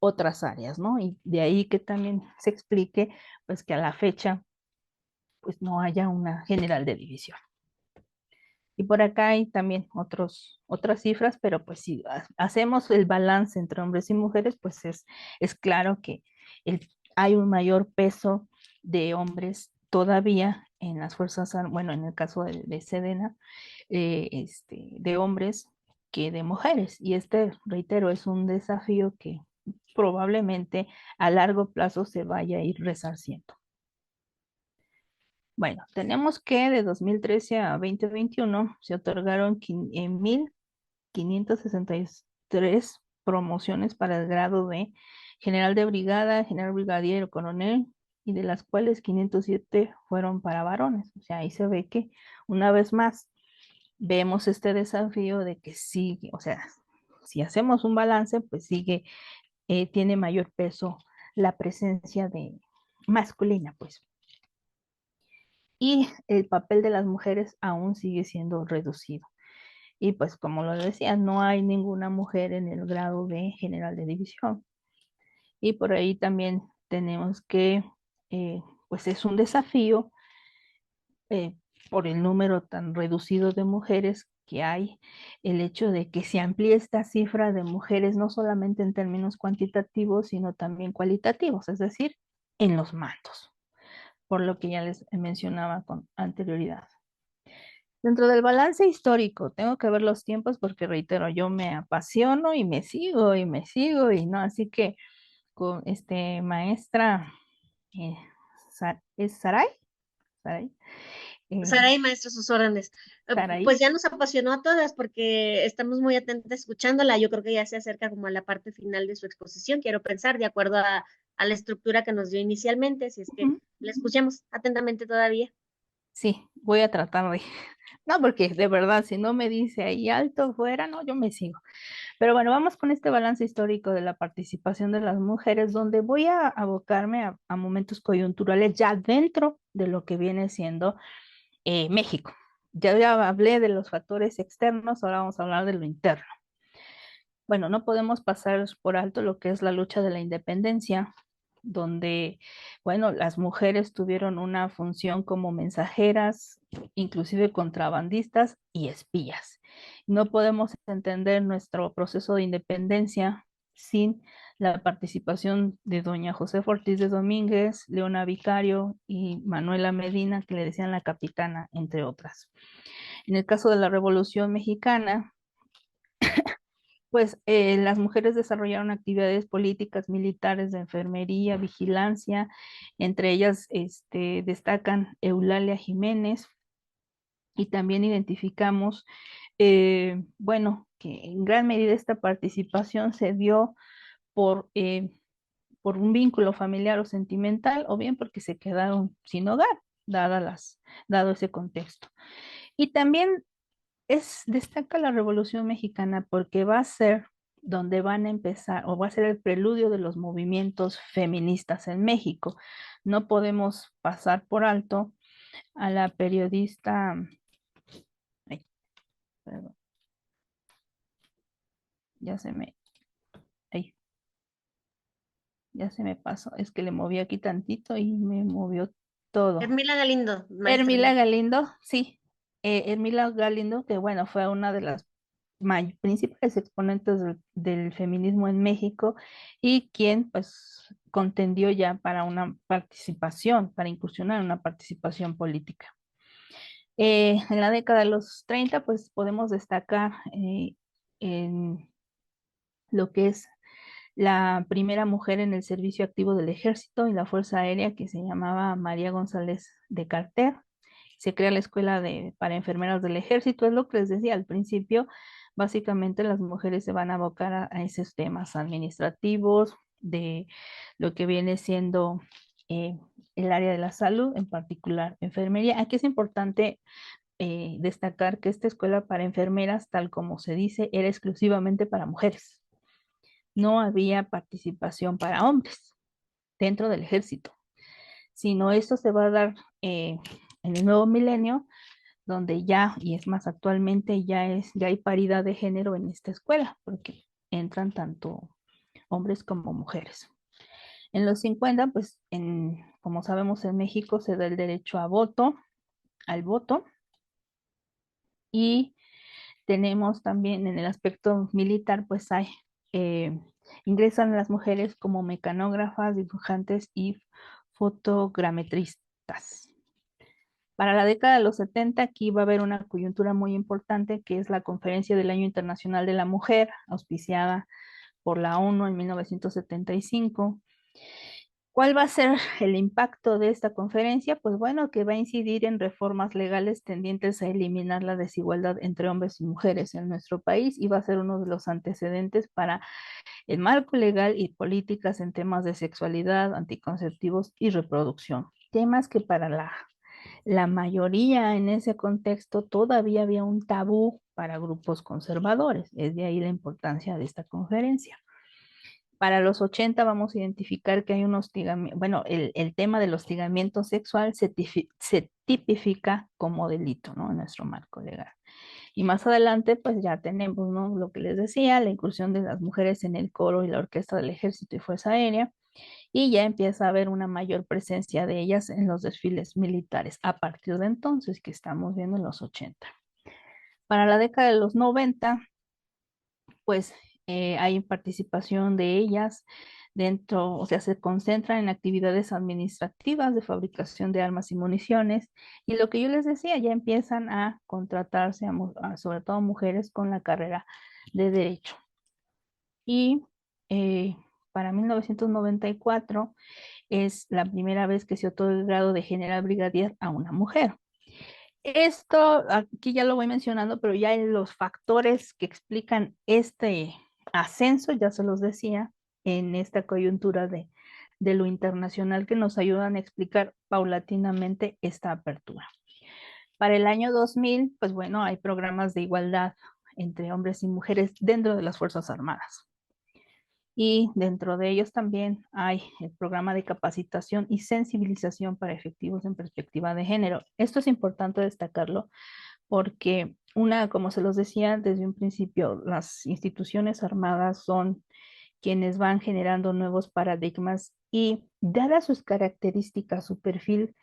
otras áreas, ¿no? Y de ahí que también se explique, pues que a la fecha, pues no haya una general de división. Y por acá hay también otras cifras, pero pues si hacemos el balance entre hombres y mujeres, pues es claro que hay un mayor peso de hombres todavía en las fuerzas, bueno, en el caso de Sedena, de hombres que de mujeres. Y reitero, es un desafío que probablemente a largo plazo se vaya a ir resarciendo. Bueno, tenemos que de 2013 a 2021 se otorgaron 1,563 promociones para el grado de general de brigada, general brigadier o coronel, y de las cuales 507 fueron para varones. O sea, ahí se ve que una vez más vemos este desafío de que sigue, o sea, si hacemos un balance, pues tiene mayor peso la presencia de masculina, pues. Y el papel de las mujeres aún sigue siendo reducido. Y pues como lo decía, no hay ninguna mujer en el grado de general de división. Y por ahí también tenemos que, pues es un desafío, eh, por el número tan reducido de mujeres que hay, el hecho de que se amplíe esta cifra de mujeres no solamente en términos cuantitativos, sino también cualitativos, es decir, en los mandos, por lo que ya les mencionaba con anterioridad. Dentro del balance histórico, tengo que ver los tiempos porque, reitero, yo me apasiono y me sigo y me sigo y no, así que con maestra, eh, ¿es Saray? Saray, Sara eh, y maestro, sus órdenes. Saray. Pues ya nos apasionó a todas porque estamos muy atentas escuchándola. Yo creo que ya se acerca como a la parte final de su exposición, quiero pensar, de acuerdo a la estructura que nos dio inicialmente, si es que Ujú. la escuchamos atentamente todavía. Sí, voy a tratar de, no, porque de verdad, si no me dice ahí alto fuera, no, yo me sigo. Pero bueno, vamos con este balance histórico de la participación de las mujeres, donde voy a abocarme a momentos coyunturales ya dentro de lo que viene siendo México. Ya hablé de los factores externos, ahora vamos a hablar de lo interno. Bueno, no podemos pasar por alto lo que es la lucha de la independencia, donde, bueno, las mujeres tuvieron una función como mensajeras, inclusive contrabandistas y espías. No podemos entender nuestro proceso de independencia sin la participación de doña Josefa Ortiz de Domínguez, Leona Vicario y Manuela Medina, que le decían la capitana, entre otras. En el caso de la Revolución Mexicana, pues las mujeres desarrollaron actividades políticas, militares, de enfermería, vigilancia. Entre ellas destacan Eulalia Jiménez, y también identificamos, bueno, que en gran medida esta participación se dio por un vínculo familiar o sentimental, o bien porque se quedaron sin hogar, dado ese contexto. Y también destaca la Revolución Mexicana porque va a ser donde van a empezar, o va a ser el preludio de los movimientos feministas en México. No podemos pasar por alto a la periodista, ay, perdón, ya se me, ay, ya se me pasó, es que le moví aquí tantito y me movió todo. Hermila Galindo, maestra. Hermila Galindo, sí, Hermila Galindo, que bueno, fue una de las principales exponentes del feminismo en México y quien pues contendió ya para una participación, para incursionar en una participación política. En la década de los 30 pues podemos destacar en lo que es la primera mujer en el servicio activo del ejército y la Fuerza Aérea, que se llamaba María González de Carter. Se crea la escuela para enfermeras del ejército, es lo que les decía al principio. Básicamente las mujeres se van a abocar a esos temas administrativos, de lo que viene siendo eh, el área de la salud, en particular enfermería. Aquí es importante destacar que esta escuela para enfermeras, tal como se dice, era exclusivamente para mujeres. No había participación para hombres dentro del ejército, sino esto se va a dar en el nuevo milenio, donde ya, y es más actualmente, ya hay paridad de género en esta escuela, porque entran tanto hombres como mujeres. En los 50, pues, como sabemos, en México se da el derecho al voto, y tenemos también en el aspecto militar, pues eh, ingresan las mujeres como mecanógrafas, dibujantes y fotogrametristas. Para la década de los 70, aquí va a haber una coyuntura muy importante, que es la Conferencia del Año Internacional de la Mujer, auspiciada por la ONU en 1975. ¿Cuál va a ser el impacto de esta conferencia? Pues bueno, que va a incidir en reformas legales tendientes a eliminar la desigualdad entre hombres y mujeres en nuestro país, y va a ser uno de los antecedentes para el marco legal y políticas en temas de sexualidad, anticonceptivos y reproducción. Temas que para la mayoría en ese contexto todavía había un tabú para grupos conservadores. Es de ahí la importancia de esta conferencia. Para los 80 vamos a identificar que hay un hostigamiento, bueno, el tema del hostigamiento sexual se tipifica como delito, ¿no? En nuestro marco legal. Y más adelante, pues ya tenemos, ¿no? Lo que les decía, la incursión de las mujeres en el coro y la orquesta del Ejército y Fuerza Aérea, y ya empieza a haber una mayor presencia de ellas en los desfiles militares a partir de entonces, que estamos viendo en los 80. Para la década de los 90, pues hay participación de ellas dentro, o sea, se concentran en actividades administrativas de fabricación de armas y municiones, y lo que yo les decía, ya empiezan a contratarse sobre todo mujeres con la carrera de Derecho. Y eh, para 1994 es la primera vez que se otorga el grado de general brigadier a una mujer. Esto aquí ya lo voy mencionando, pero ya en los factores que explican este ascenso, ya se los decía, en esta coyuntura de lo internacional, que nos ayudan a explicar paulatinamente esta apertura. Para el año 2000, pues bueno, hay programas de igualdad entre hombres y mujeres dentro de las Fuerzas Armadas. Y dentro de ellos también hay el programa de capacitación y sensibilización para efectivos en perspectiva de género. Esto es importante destacarlo porque como se los decía desde un principio, las instituciones armadas son quienes van generando nuevos paradigmas, y dadas sus características, su perfil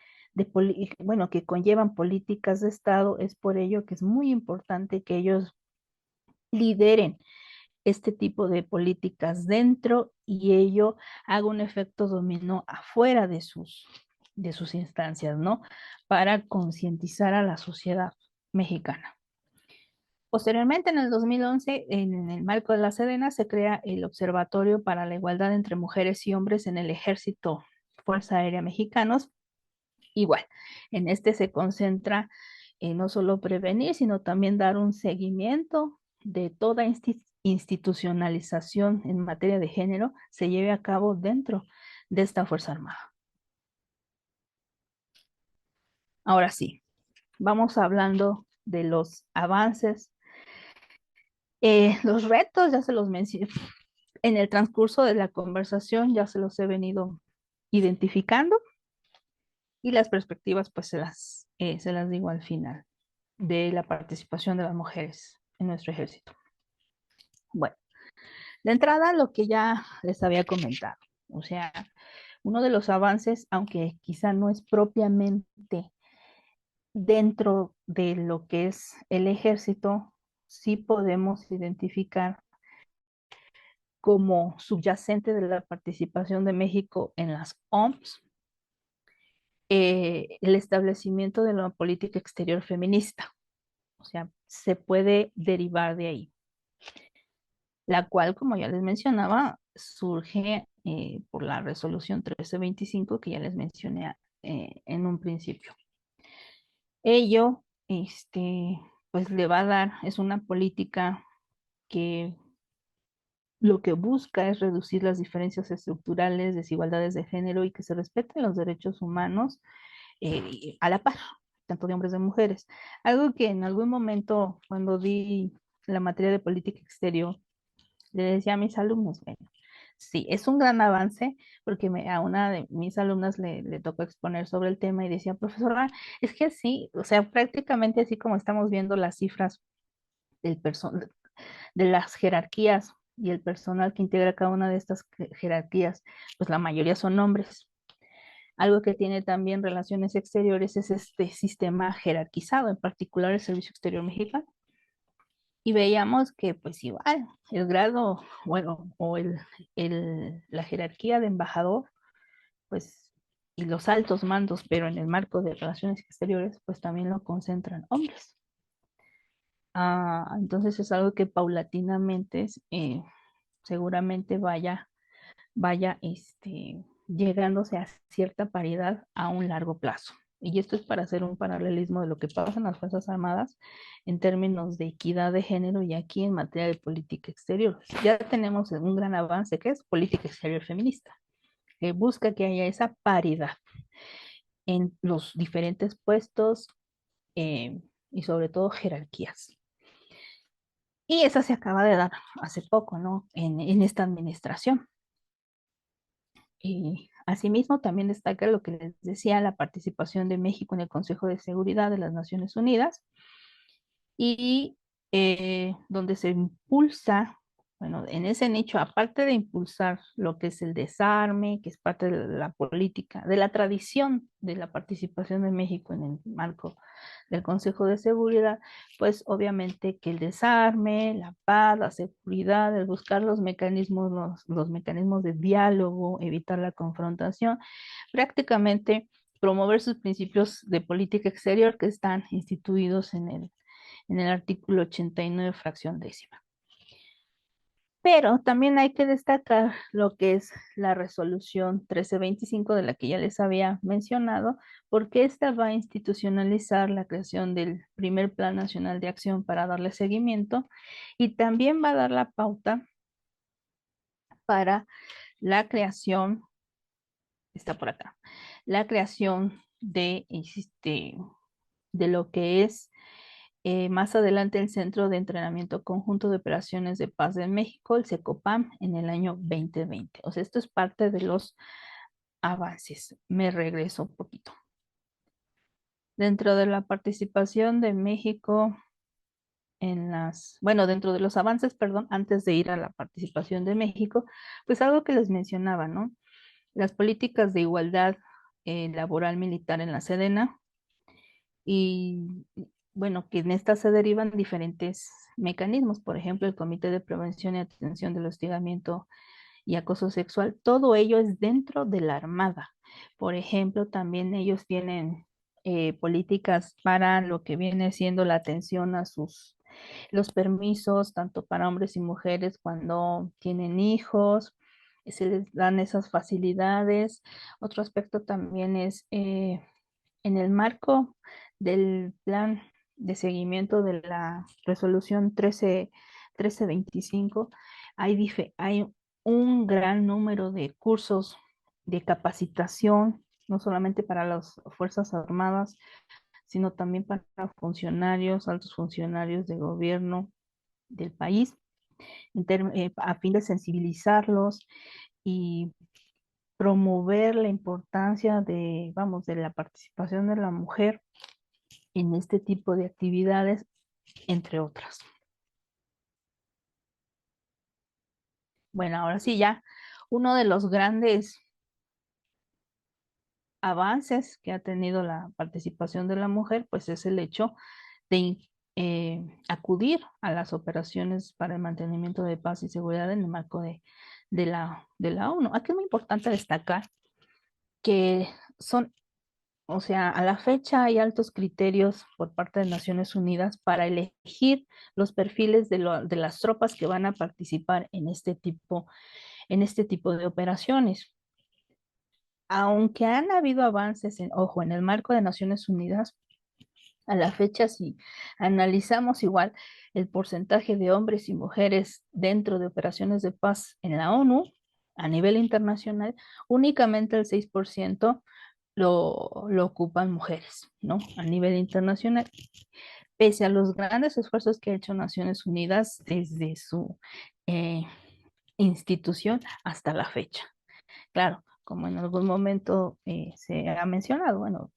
bueno, que conllevan políticas de Estado, es por ello que es muy importante que ellos lideren este tipo de políticas dentro, y ello haga un efecto dominó afuera de sus instancias, ¿no? Para concientizar a la sociedad mexicana. Posteriormente, en el 2011, en el marco de la Sedena, se crea el Observatorio para la Igualdad entre Mujeres y Hombres en el Ejército, Fuerza Aérea Mexicanos. Igual, en este se concentra no solo prevenir, sino también dar un seguimiento de toda institucionalización en materia de género se lleve a cabo dentro de esta Fuerza Armada. Ahora sí, vamos hablando de los avances. Los retos ya se los mencioné en el transcurso de la conversación, ya se los he venido identificando, y las perspectivas pues se las digo al final de la participación de las mujeres en nuestro ejército. Bueno, de entrada lo que ya les había comentado, o sea, Uno de los avances, aunque quizá no es propiamente dentro de lo que es el ejército, sí podemos identificar como subyacente de la participación de México en las OMS, el establecimiento de la política exterior feminista. O sea, se puede derivar de ahí, la cual, como ya les mencionaba, surge por la resolución 1325 que ya les mencioné en un principio. Ello, pues le va a dar, es una política que lo que busca es reducir las diferencias estructurales, desigualdades de género y que se respeten los derechos humanos a la par, tanto de hombres como de mujeres. Algo que en algún momento, cuando di la materia de política exterior, le decía a mis alumnos, bueno, sí, es un gran avance, porque a una de mis alumnas le tocó exponer sobre el tema y decía, profesora, es que sí, o sea, prácticamente así como estamos viendo las cifras del de las jerarquías y el personal que integra cada una de estas jerarquías, pues la mayoría son hombres. Algo que tiene también relaciones exteriores es este sistema jerarquizado, en particular el Servicio Exterior Mexicano. Y veíamos que pues igual el grado, bueno, o la jerarquía de embajador, pues, y los altos mandos, pero en el marco de relaciones exteriores, pues también lo concentran hombres. Entonces es algo que paulatinamente seguramente vaya llegándose a cierta paridad a un largo plazo. Y esto es para hacer un paralelismo de lo que pasa en las Fuerzas Armadas en términos de equidad de género y aquí en materia de política exterior. Ya tenemos un gran avance que es política exterior feminista, que busca que haya esa paridad en los diferentes puestos y sobre todo jerarquías. Y esa se acaba de dar hace poco, ¿no? En esta administración. Y asimismo, también destaca lo que les decía, la participación de México en el Consejo de Seguridad de las Naciones Unidas y donde se impulsa, bueno, en ese nicho, aparte de impulsar lo que es el desarme, que es parte de la política, de la tradición de la participación de México en el marco del Consejo de Seguridad, pues obviamente que el desarme, la paz, la seguridad, el buscar los mecanismos de diálogo, evitar la confrontación, prácticamente promover sus principios de política exterior que están instituidos en el artículo 89, fracción décima. Pero también hay que destacar lo que es la resolución 1325 de la que ya les había mencionado, porque esta va a institucionalizar la creación del primer Plan Nacional de Acción para darle seguimiento y también va a dar la pauta para la creación, está por acá, la creación de lo que es más adelante el Centro de Entrenamiento Conjunto de Operaciones de Paz de México, el CECOPAM, en el año 2020. O sea, esto es parte de los avances. Me regreso un poquito. Dentro de la participación de México bueno, dentro de los avances, perdón, antes de ir a la participación de México, pues algo que les mencionaba, ¿no? Las políticas de igualdad laboral militar en la Sedena, y bueno, que en esta se derivan diferentes mecanismos, por ejemplo, el Comité de Prevención y Atención del Hostigamiento y Acoso Sexual, todo ello es dentro de la Armada. Por ejemplo, también ellos tienen políticas para lo que viene siendo la atención a los permisos, tanto para hombres y mujeres cuando tienen hijos, se les dan esas facilidades. Otro aspecto también es en el marco del plan de seguimiento de la resolución 1325, hay un gran número de cursos de capacitación, no solamente para las Fuerzas Armadas, sino también para funcionarios, altos funcionarios de gobierno del país, a fin de sensibilizarlos y promover la importancia vamos, de la participación de la mujer en este tipo de actividades, entre otras. Bueno, ahora sí ya, uno de los grandes avances que ha tenido la participación de la mujer, pues es el hecho de acudir a las operaciones para el mantenimiento de paz y seguridad en el marco de la ONU. Aquí es muy importante destacar que son, o sea, a la fecha hay altos criterios por parte de Naciones Unidas para elegir los perfiles de las tropas que van a participar en este tipo de operaciones. Aunque han habido avances, ojo, en el marco de Naciones Unidas, a la fecha, si analizamos igual el porcentaje de hombres y mujeres dentro de operaciones de paz en la ONU, a nivel internacional, únicamente el 6% lo ocupan mujeres, ¿no? A nivel internacional, pese a los grandes esfuerzos que ha hecho Naciones Unidas desde su eh, institución hasta la fecha. Claro, como en algún momento se ha mencionado, bueno,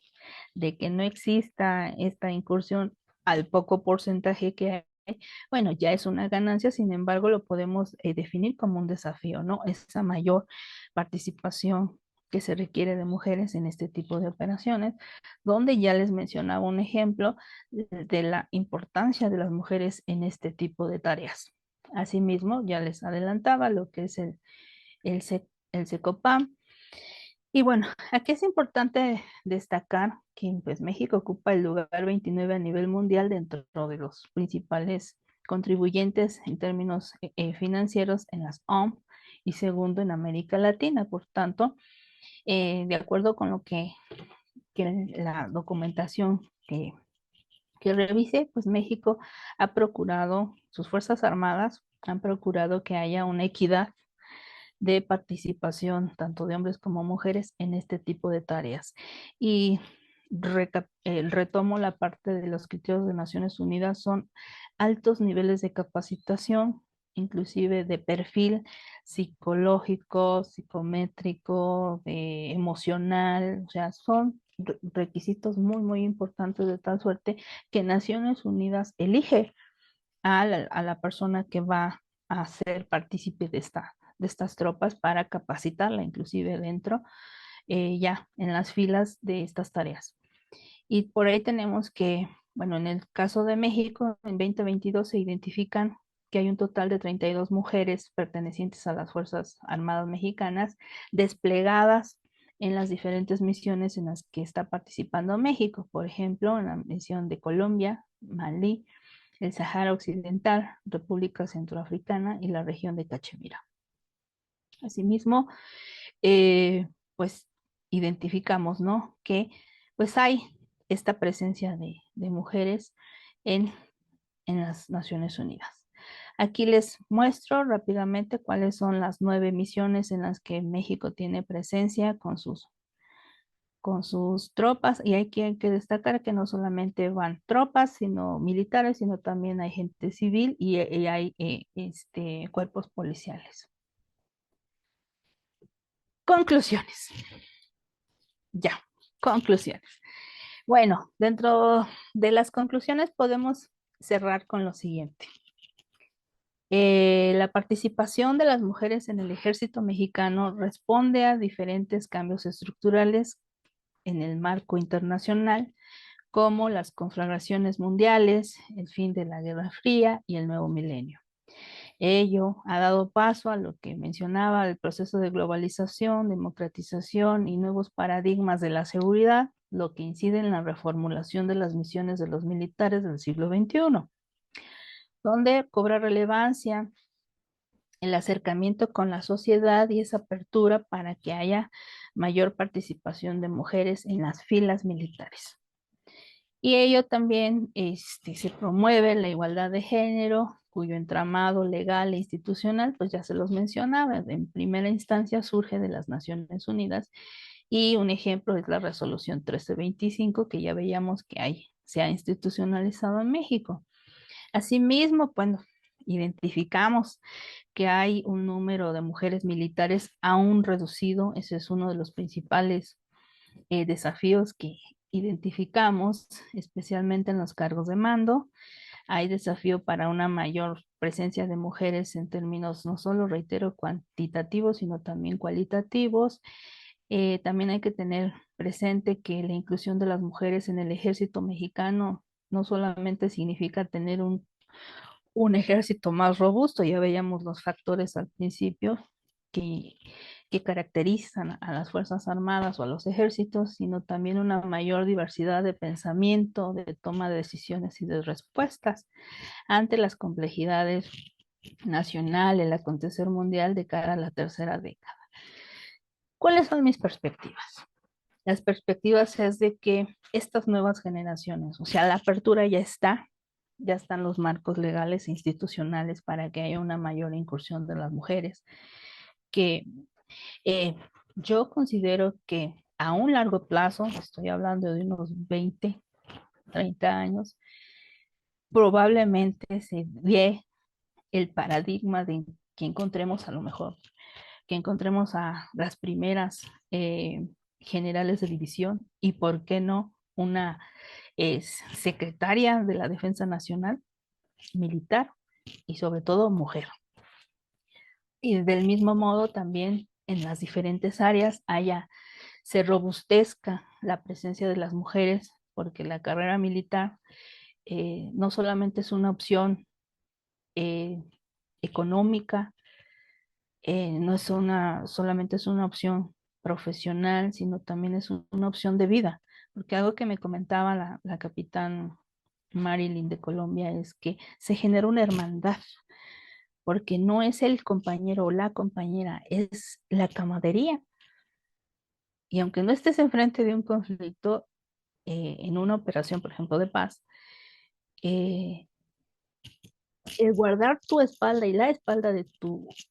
de que no exista esta incursión al poco porcentaje que hay, bueno, ya es una ganancia, sin embargo, lo podemos definir como un desafío, ¿no? Esa mayor participación que se requiere de mujeres en este tipo de operaciones, donde ya les mencionaba un ejemplo de la importancia de las mujeres en este tipo de tareas. Asimismo, ya les adelantaba lo que es el SECOPAM, y bueno, aquí es importante destacar que pues, México ocupa el lugar 29 a nivel mundial dentro de los principales contribuyentes en términos financieros en las OMP y segundo en América Latina. Por tanto, de acuerdo con lo que la documentación que revise, pues México ha procurado, sus Fuerzas Armadas han procurado que haya una equidad de participación tanto de hombres como mujeres en este tipo de tareas. Y retomo la parte de los criterios de Naciones Unidas, son altos niveles de capacitación, inclusive de perfil psicológico, psicométrico, emocional, o sea, son requisitos muy, muy importantes de tal suerte que Naciones Unidas elige a la persona que va a ser partícipe de estas tropas para capacitarla, inclusive dentro, ya en las filas de estas tareas. Y por ahí tenemos que, bueno, en el caso de México, en 2022 se identifican que hay un total de 32 mujeres pertenecientes a las Fuerzas Armadas Mexicanas desplegadas en las diferentes misiones en las que está participando México, por ejemplo, en la misión de Colombia, Malí, el Sahara Occidental, República Centroafricana y la región de Cachemira. Asimismo, pues identificamos, ¿no? Que pues hay esta presencia de mujeres en las Naciones Unidas. Aquí les muestro rápidamente cuáles son las 9 misiones en las que México tiene presencia con sus tropas, y hay que destacar que no solamente van tropas, sino militares, sino también hay gente civil y hay cuerpos policiales. Conclusiones. Ya, conclusiones. Bueno, dentro de las conclusiones podemos cerrar con lo siguiente. La participación de las mujeres en el ejército mexicano responde a diferentes cambios estructurales en el marco internacional, como las conflagraciones mundiales, el fin de la Guerra Fría y el nuevo milenio. Ello ha dado paso a lo que mencionaba el proceso de globalización, democratización y nuevos paradigmas de la seguridad, lo que incide en la reformulación de las misiones de los militares del siglo XXI, donde cobra relevancia el acercamiento con la sociedad y esa apertura para que haya mayor participación de mujeres en las filas militares. Y ello también se promueve la igualdad de género, cuyo entramado legal e institucional, pues ya se los mencionaba, en primera instancia surge de las Naciones Unidas, y un ejemplo es la resolución 1325 que ya veíamos que se ha institucionalizado en México. Asimismo, bueno, identificamos que hay un número de mujeres militares aún reducido. Ese es uno de los principales desafíos que identificamos, especialmente en los cargos de mando. Hay desafío para una mayor presencia de mujeres en términos no solo, reitero, cuantitativos, sino también cualitativos. También hay que tener presente que la inclusión de las mujeres en el ejército mexicano no solamente significa tener un ejército más robusto, ya veíamos los factores al principio que, que caracterizan a las Fuerzas Armadas o a los ejércitos, sino también una mayor diversidad de pensamiento, de toma de decisiones y de respuestas ante las complejidades nacionales, el acontecer mundial de cara a la tercera década. ¿Cuáles son mis perspectivas? Las perspectivas es de que estas nuevas generaciones, o sea, la apertura ya están los marcos legales e institucionales para que haya una mayor incursión de las mujeres, que eh, yo considero que a un largo plazo, estoy hablando de unos 20, 30 años, probablemente se dé el paradigma de que encontremos a lo mejor, que encontremos a las primeras generales de división y, ¿por qué no?, una secretaria de la Defensa Nacional, militar y sobre todo mujer. Y del mismo modo también en las diferentes áreas se robustezca la presencia de las mujeres, porque la carrera militar no solamente es una opción eh, económica, no es solamente es una opción profesional, sino también es una opción de vida. Porque algo que me comentaba la capitán Marilyn de Colombia es que se genera una hermandad, porque no es el compañero o la compañera, es la camaradería. Y aunque no estés enfrente de un conflicto, en una operación, por ejemplo, de paz, eh, el guardar tu espalda y la espalda de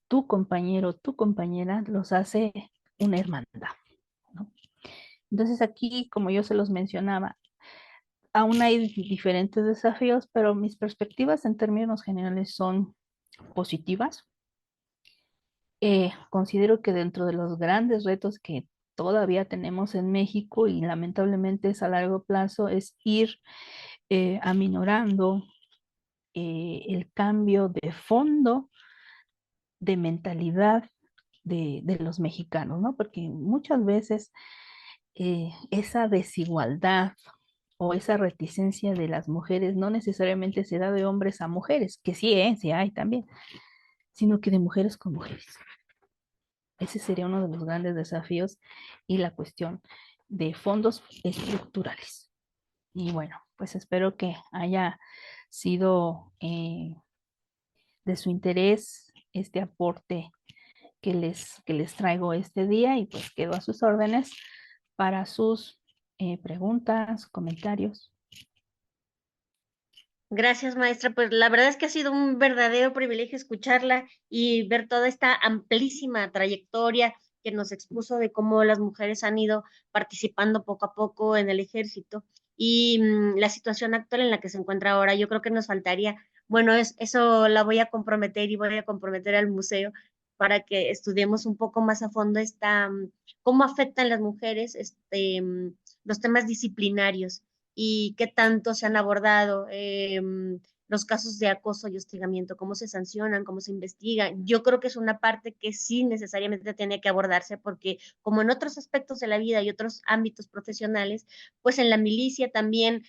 tu compañero, tu compañera, los hace una hermandad, ¿no? Entonces aquí, como yo se los mencionaba, aún hay diferentes desafíos, pero mis perspectivas en términos generales son positivas. Considero que dentro de los grandes retos que todavía tenemos en México y lamentablemente es a largo plazo, es ir aminorando el cambio de fondo de mentalidad de los mexicanos, ¿no? Porque muchas veces esa desigualdad o esa reticencia de las mujeres no necesariamente se da de hombres a mujeres, que sí, sí hay también, sino que de mujeres con mujeres. Ese sería uno de los grandes desafíos y la cuestión de fondos estructurales. Y bueno, pues espero que haya sido de su interés este aporte que les traigo este día y pues quedo a sus órdenes para sus preguntas, comentarios. Gracias, maestra. Pues la verdad es que ha sido un verdadero privilegio escucharla y ver toda esta amplísima trayectoria que nos expuso de cómo las mujeres han ido participando poco a poco en el ejército y la situación actual en la que se encuentra ahora. Yo creo que nos faltaría, bueno, eso la voy a comprometer y voy a comprometer al museo para que estudiemos un poco más a fondo cómo afectan las mujeres los temas disciplinarios y qué tanto se han abordado los casos de acoso y hostigamiento, cómo se sancionan, cómo se investigan. Yo creo que es una parte que sí necesariamente tiene que abordarse porque como en otros aspectos de la vida y otros ámbitos profesionales, pues en la milicia también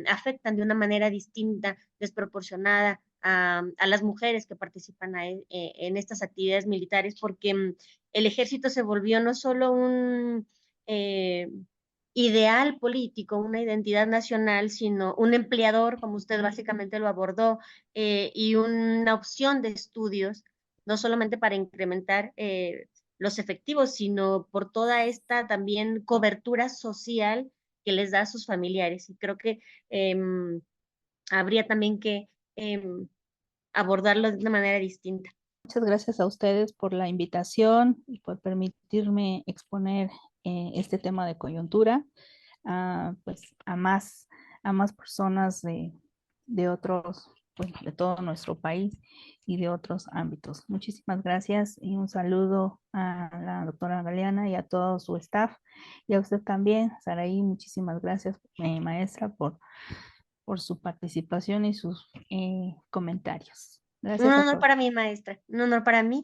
afectan de una manera distinta, desproporcionada a las mujeres que participan en estas actividades militares, porque el ejército se volvió no solo un ideal político, una identidad nacional, sino un empleador, como usted básicamente lo abordó, y una opción de estudios, no solamente para incrementar los efectivos, sino por toda esta también cobertura social que les da a sus familiares. Y creo que eh, habría también que eh, abordarlo de una manera distinta. Muchas gracias a ustedes por la invitación y por permitirme exponer este tema de coyuntura pues a más personas de otros, pues, de todo nuestro país y de otros ámbitos. Muchísimas gracias y un saludo a la doctora Galeana y a todo su staff y a usted también, Saraí, muchísimas gracias, maestra, por su participación y sus comentarios. Un Gracias a honor todos. para mí, maestra, un honor para mí.